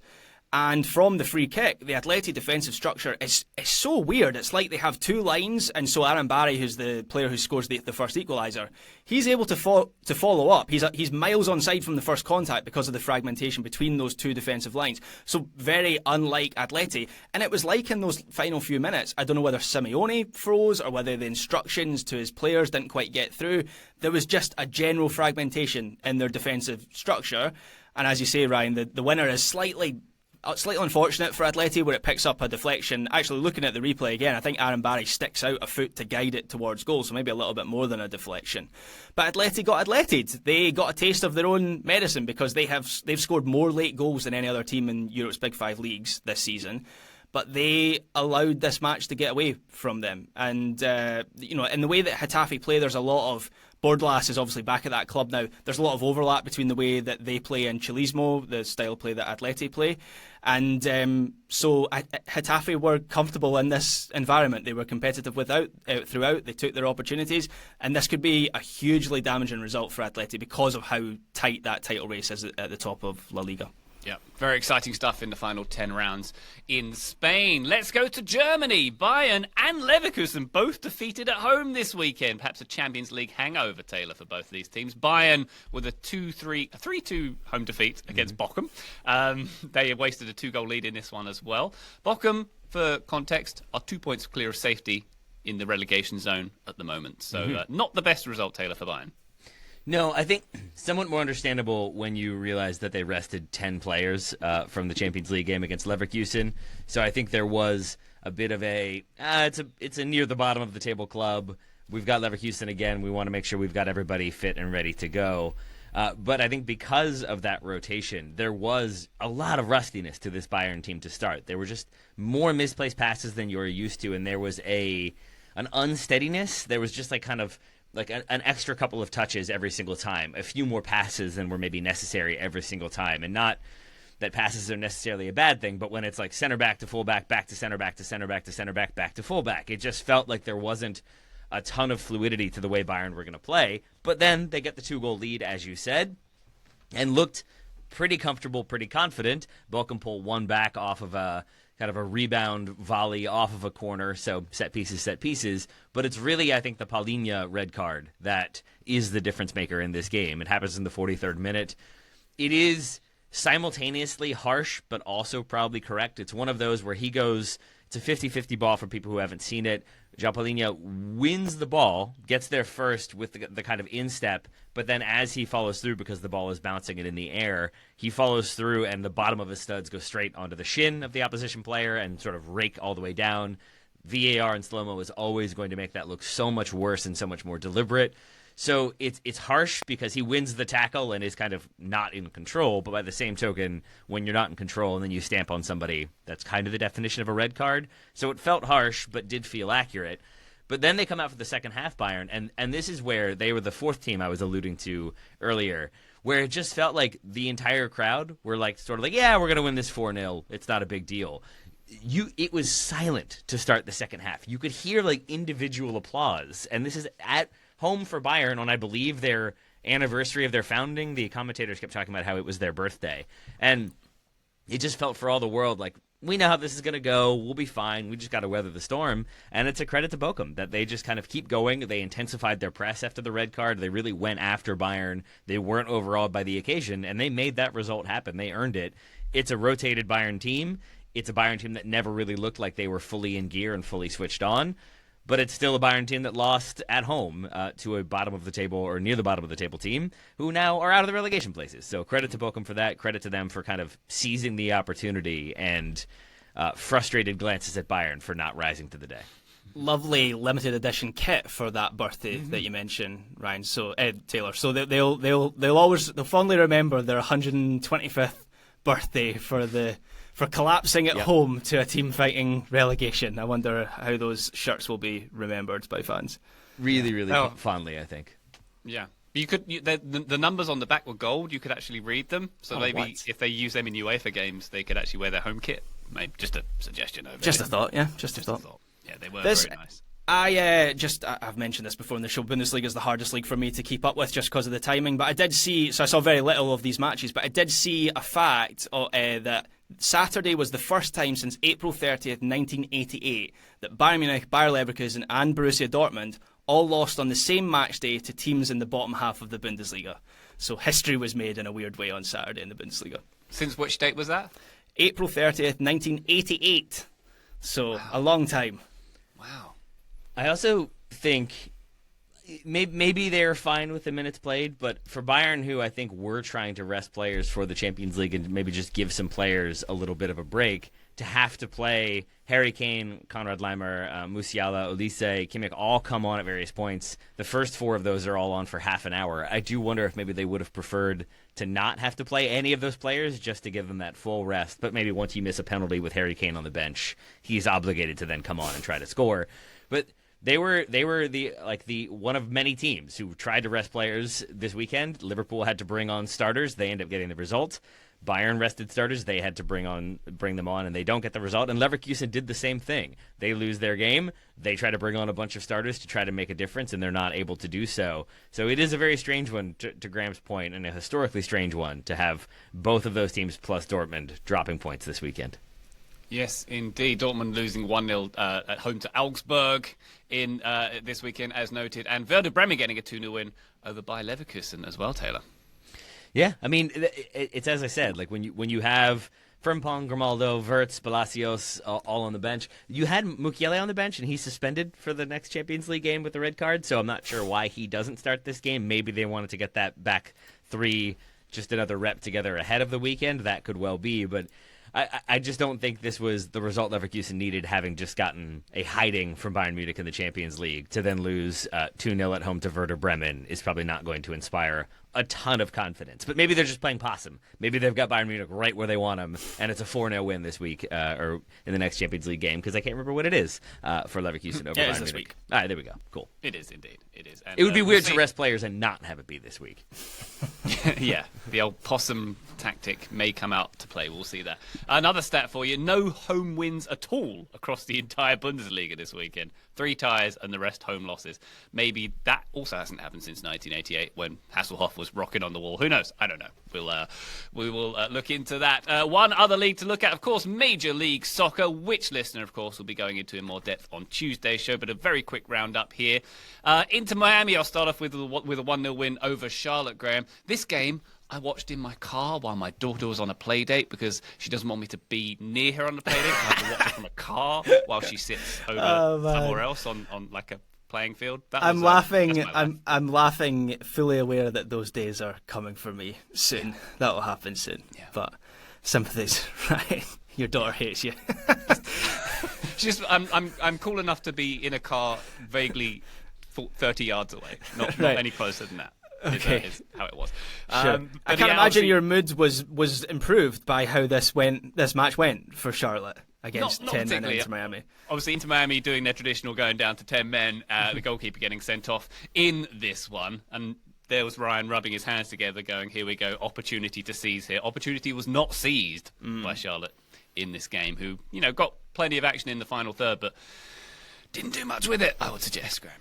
And from the free kick, the Atleti defensive structure is so weird. It's like they have 2 lines, and so Aaron Barry, who's the player who scores the first equaliser, he's able to follow up. He's miles onside from the first contact because of the fragmentation between those 2 defensive lines. So very unlike Atleti. And it was like in those final few minutes, I don't know whether Simeone froze or whether the instructions to his players didn't quite get through. There was just a general fragmentation in their defensive structure. And as you say, Ryan, the winner is slightly unfortunate for Atleti, where it picks up a deflection. Actually, looking at the replay again, I think Aaron Barry sticks out a foot to guide it towards goal, so maybe a little bit more than a deflection. But Atleti got Atleti'd. They got a taste of their own medicine because they've scored more late goals than any other team in Europe's Big 5 leagues this season. But they allowed this match to get away from them. And, in the way that Getafe play, there's a lot of... Bordalás is obviously back at that club now. There's a lot of overlap between the way that they play in Chilismo, the style of play that Atleti play. And so Getafe were comfortable in this environment. They were competitive throughout. They took their opportunities. And this could be a hugely damaging result for Atleti because of how tight that title race is at the top of La Liga. Yeah, very exciting stuff in the final 10 rounds in Spain. Let's go to Germany. Bayern and Leverkusen both defeated at home this weekend. Perhaps a Champions League hangover, Taylor, for both of these teams. Bayern with a 3-2 home defeat against Bochum. They wasted a 2-goal lead in this one as well. Bochum, for context, are 2 points clear of safety in the relegation zone at the moment. So not the best result, Taylor, for Bayern. No, I think somewhat more understandable when you realize that they rested 10 players from the Champions League game against Leverkusen. So I think there was a bit of it's a near the bottom of the table club. We've got Leverkusen again. We want to make sure we've got everybody fit and ready to go. But I think because of that rotation, there was a lot of rustiness to this Bayern team to start. There were just more misplaced passes than you're used to, and there was an unsteadiness. There was just an extra couple of touches every single time, a few more passes than were maybe necessary every single time. And not that passes are necessarily a bad thing, but when it's like center back to fullback, back to center back to center back to center back, back to fullback, it just felt like there wasn't a ton of fluidity to the way Bayern were going to play. But then they get the 2-goal lead, as you said, and looked pretty comfortable, pretty confident. Bochum pull one back off of a kind of a rebound volley off of a corner, so set pieces. But it's really, I think, the Paulinho red card that is the difference maker in this game. It happens in the 43rd minute. It is simultaneously harsh, but also probably correct. It's one of those where he goes, it's a 50-50 ball for people who haven't seen it. João Paulinho wins the ball, gets there first with the kind of instep, but then as he follows through, because the ball is bouncing it in the air, he follows through and the bottom of his studs go straight onto the shin of the opposition player and sort of rake all the way down. VAR and slow-mo is always going to make that look so much worse and so much more deliberate. So it's harsh because he wins the tackle and is kind of not in control, but by the same token, when you're not in control and then you stamp on somebody, that's kind of the definition of a red card. So it felt harsh, but did feel accurate. But then they come out for the second half, Bayern, and this is where they were the fourth team I was alluding to earlier, where it just felt like the entire crowd were like sort of like, yeah, we're going to win this 4-0. It's not a big deal. It was silent to start the second half. You could hear like individual applause, and this is at home for Bayern on, I believe, their anniversary of their founding. The commentators kept talking about how it was their birthday, and it just felt for all the world like, we know how this is going to go. We'll be fine. We just got to weather the storm. And it's a credit to Bochum that they just kind of keep going. They intensified their press after the red card. They really went after Bayern. They weren't overawed by the occasion, and they made that result happen. They earned it. It's a rotated Bayern team. It's a Bayern team that never really looked like they were fully in gear and fully switched on. But it's still a Bayern team that lost at home to a bottom of the table or near the bottom of the table team who now are out of the relegation places. So credit to Bochum for that. Credit to them for kind of seizing the opportunity, and frustrated glances at Bayern for not rising to the day. Lovely limited edition kit for that birthday that you mentioned, Ryan. So Taylor. So they'll fondly remember their 125th birthday for collapsing at home to a team fighting relegation. I wonder how those shirts will be remembered by fans. Really, really fondly, I think. Yeah. The numbers on the back were gold. You could actually read them. So maybe if they use them in UEFA games, they could actually wear their home kit. Maybe just a suggestion over Just here. a thought, yeah. Just a thought. Yeah, they were very nice. I've mentioned this before in the show, Bundesliga is the hardest league for me to keep up with just because of the timing, but I saw very little of these matches, but I did see a fact that Saturday was the first time since April 30th, 1988 that Bayern Munich, Bayer Leverkusen and Borussia Dortmund all lost on the same match day to teams in the bottom half of the Bundesliga. So history was made in a weird way on Saturday in the Bundesliga. Since which date was that? April 30th, 1988. So a long time. Wow. I also think maybe they're fine with the minutes played, but for Bayern, who I think were trying to rest players for the Champions League and maybe just give some players a little bit of a break, to have to play Harry Kane, Konrad Laimer, Musiala, Olise, Kimmich all come on at various points. The first four of those are all on for half an hour. I do wonder if maybe they would have preferred to not have to play any of those players just to give them that full rest. But maybe once you miss a penalty with Harry Kane on the bench, he's obligated to then come on and try to score. But they were the one of many teams who tried to rest players this weekend. Liverpool had to bring on starters. They end up getting the result. Bayern rested starters. They had to bring them on, and they don't get the result. And Leverkusen did the same thing. They lose their game. They try to bring on a bunch of starters to try to make a difference, and they're not able to do so. So it is a very strange one, to Graham's point, and a historically strange one to have both of those teams plus Dortmund dropping points this weekend. Yes, indeed. Dortmund losing 1-0 at home to Augsburg in this weekend, as noted, and Werder Bremen getting a 2-0 win over Bayer Leverkusen as well, Taylor. Yeah, I mean, it's as I said, like when you have Frimpong, Grimaldo, Wirtz, Palacios all on the bench. You had Mukiele on the bench, and he's suspended for the next Champions League game with the red card, so I'm not sure why he doesn't start this game. Maybe they wanted to get that back three, just another rep together ahead of the weekend. That could well be, but I just don't think this was the result Leverkusen needed, having just gotten a hiding from Bayern Munich in the Champions League. To then lose 2-0 at home to Werder Bremen is probably not going to inspire a ton of confidence. But maybe they're just playing possum. Maybe they've got Bayern Munich right where they want them, and it's a 4-0 win this week or in the next Champions League game, because I can't remember what it is for Leverkusen over Bayern Munich. Week. All right, there we go. Cool. It is indeed. It is. And, it would be weird to rest players and not have it be this week. Yeah, the old possum tactic may come out to play. We'll see that. Another stat for you: no home wins at all across the entire Bundesliga this weekend. 3 ties and the rest home losses. Maybe that also hasn't happened since 1988 when Hasselhoff was rocking on the wall. Who knows? I don't know. We will look into that. One other league to look at, of course, Major League Soccer, which listener, of course, will be going into in more depth on Tuesday's show. But a very quick roundup here. Into Miami, I'll start off with a 1-0 win over Charlotte, Graham. This game I watched in my car while my daughter was on a play date because she doesn't want me to be near her on the play date. I have to watch it from a car while she sits over somewhere else on like a playing field. I'm laughing. I'm laughing, fully aware that those days are coming for me soon. Yeah. That will happen soon. Yeah. But sympathies, right? Your daughter hates you. I'm cool enough to be in a car vaguely 30 yards away, not any closer than that. Okay, is how it was. Sure. I can't imagine your mood was improved by how this match went for Charlotte against 10 men Inter Miami. Obviously, Inter Miami doing their traditional going down to 10 men, the goalkeeper getting sent off in this one, and there was Ryan rubbing his hands together going, here we go, opportunity to seize here. Opportunity was not seized by Charlotte in this game, who, got plenty of action in the final third, but didn't do much with it, I would suggest, Graham.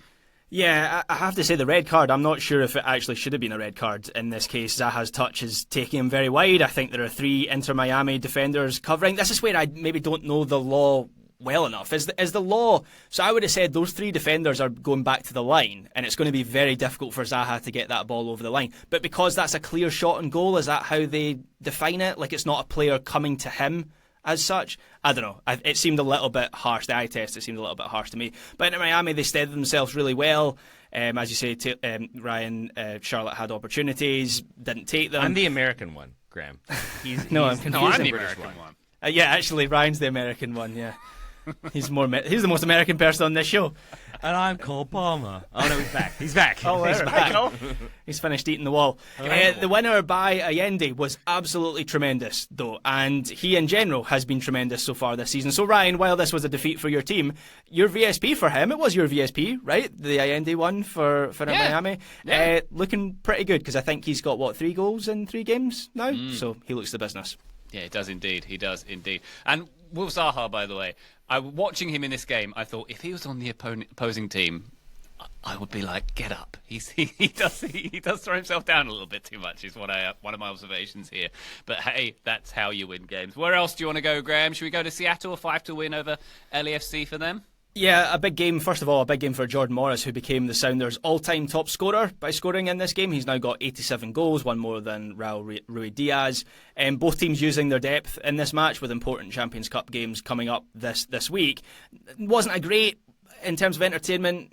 Yeah, I have to say the red card, I'm not sure if it actually should have been a red card in this case. Zaha's touch is taking him very wide. I think there are 3 Inter Miami defenders covering. This is where I maybe don't know the law well enough. Is the law... So I would have said those 3 defenders are going back to the line, and it's going to be very difficult for Zaha to get that ball over the line. But because that's a clear shot on goal, is that how they define it? Like it's not a player coming to him as such? I don't know. It seemed a little bit harsh. The eye test, it seemed a little bit harsh to me. But in Miami, they steadied themselves really well. As you say, Ryan, Charlotte had opportunities, didn't take them. I'm the American one, Graham. I'm the American one. Yeah, actually, Ryan's the American one, yeah. He's the most American person on this show. And I'm Cole Palmer. Oh no, he's back. He's back. Oh, he's back. He's finished eating the wall. The winner by Allende was absolutely tremendous, though, and he in general has been tremendous so far this season. So Ryan, while this was a defeat for your team, your VSP for him, it was your VSP, right? The Allende one for Miami. Yeah. Looking pretty good, because I think he's got, 3 goals in 3 games now? So he looks the business. Yeah, he does indeed. And Will Zaha, by the way, watching him in this game, I thought if he was on the opposing team, I would be like, get up. He does throw himself down a little bit too much, is one of my observations here. But hey, that's how you win games. Where else do you want to go, Graham? Should we go to Seattle, a 5-2 win over LAFC for them? Yeah, a big game. First of all, a big game for Jordan Morris, who became the Sounders' all-time top scorer by scoring in this game. He's now got 87 goals, one more than Raul Ruiz-Diaz. Both teams using their depth in this match with important Champions Cup games coming up this week. Wasn't a great, in terms of entertainment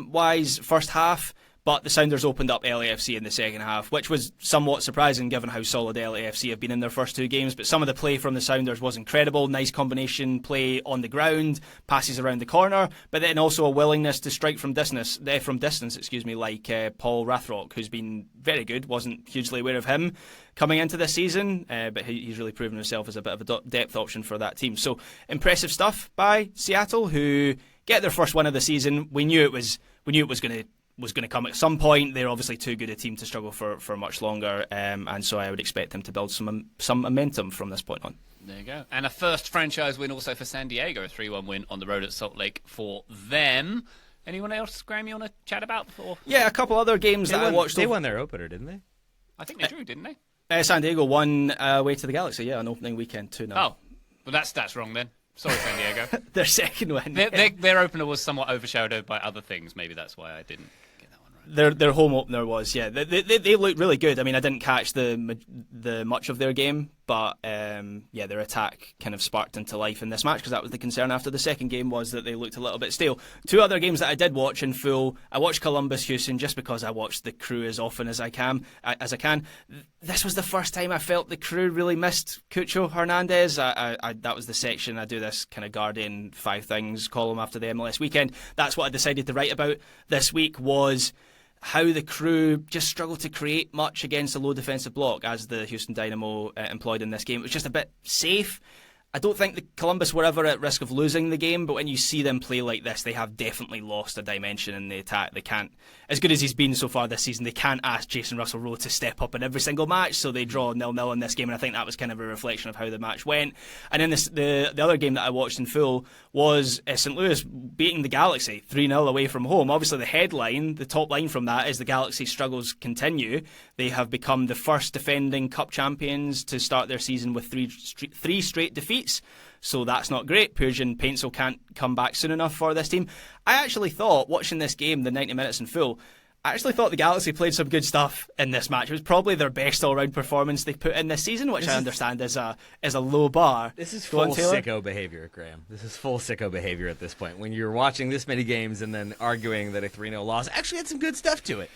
wise, first half. But the Sounders opened up LAFC in the second half, which was somewhat surprising given how solid LAFC have been in their first 2 games. But some of the play from the Sounders was incredible. Nice combination play on the ground, passes around the corner, but then also a willingness to strike from distance, like Paul Rathrock, who's been very good. Wasn't hugely aware of him coming into this season, but he's really proven himself as a bit of a depth option for that team. So impressive stuff by Seattle, who get their first win of the season. We knew it was going to come at some point. They're obviously too good a team to struggle for much longer, and so I would expect them to build some momentum from this point on. There you go. And a first franchise win also for San Diego, a 3-1 win on the road at Salt Lake for them. Anyone else, Graham, you want to chat about before? Yeah, a couple other games I watched. They won their opener, didn't they? I think they drew, didn't they? San Diego won away to the Galaxy, on opening weekend 2-0. Oh, well that's wrong then. Sorry, San Diego. Their second win. Their opener was somewhat overshadowed by other things. Maybe that's why I didn't get that one right. Their home opener was, They looked really good. I mean, I didn't catch the much of their game, but their attack kind of sparked into life in this match, because that was the concern after the second game, was that they looked a little bit stale. 2 other games that I did watch in full. I watched Columbus Houston just because I watched the Crew as often as I can. This was the first time I felt the Crew really missed Cucho Hernandez. That was the section. I do this kind of Guardian 5 things column after the MLS weekend. That's what I decided to write about this week, was how the Crew just struggled to create much against a low defensive block, as the Houston Dynamo employed in this game. It was just a bit safe. I don't think the Columbus were ever at risk of losing the game, but when you see them play like this, they have definitely lost a dimension in the attack. They can't, as good as he's been so far this season, they can't ask Jason Russell-Rowe to step up in every single match, so they draw 0-0 in this game, and I think that was kind of a reflection of how the match went. And then the other game that I watched in full was St. Louis beating the Galaxy 3-0 away from home. Obviously the headline, the top line from that, is the Galaxy struggles continue. They have become the first defending Cup champions to start their season with three straight defeats. So that's not great. Purjan Paintsel can't come back soon enough for this team. I actually thought, watching this game, the 90 minutes in full, I actually thought the Galaxy played some good stuff in this match. It was probably their best all-round performance they've put in this season, which I understand is a low bar. This is full sicko behavior, Graham. This is full sicko behavior at this point. When you're watching this many games and then arguing that a 3-0 loss actually had some good stuff to it.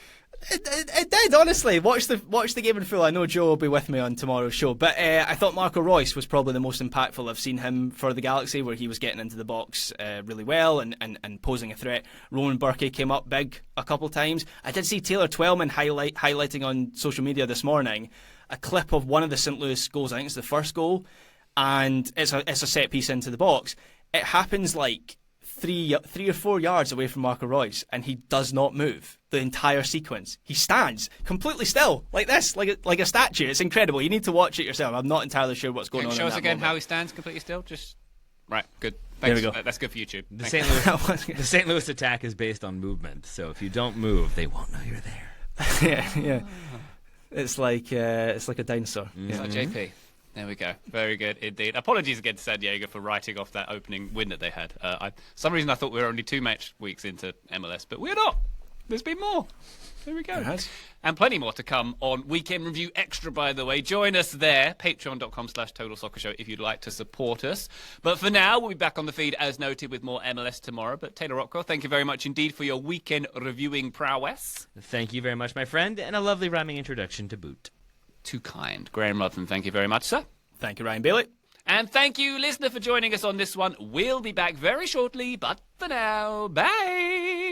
It did, honestly. Watch the game in full. I know Joe will be with me on tomorrow's show, but I thought Marco Reus was probably the most impactful. I've seen him for the Galaxy, where he was getting into the box really well and posing a threat. Rowan Burke came up big a couple times. I did see Taylor Twellman highlighting on social media this morning a clip of one of the St. Louis goals. I think it's the first goal, and it's a set piece into the box. It happens like three or 4 yards away from Marco Reus, and he does not move the entire sequence. He stands completely still, like this, like a statue. It's incredible. You need to watch it yourself. I'm not entirely sure what's going on. Show in us that again moment. how he stands completely still. Just right, good. There Thanks. we go. That's good for YouTube. The Thanks. St. Louis attack is based on movement, so if you don't move, they won't know you're there. yeah. It's like a dinosaur. It's like JP. There we go. Very good indeed. Apologies again to San Diego for writing off that opening win that they had. Some reason I thought we were only 2 match weeks into MLS, but we're not. There's been more. There we go. And plenty more to come on Weekend Review Extra, by the way. Join us there, patreon.com/Total Soccer Show, if you'd like to support us. But for now, we'll be back on the feed, as noted, with more MLS tomorrow. But Taylor Rockwell, thank you very much indeed for your weekend reviewing prowess. Thank you very much, my friend, and a lovely rhyming introduction to boot. Too kind. Graham Ruthven, thank you very much, sir. Thank you, Ryan Bailey. And thank you, listener, for joining us on this one. We'll be back very shortly, but for now, bye.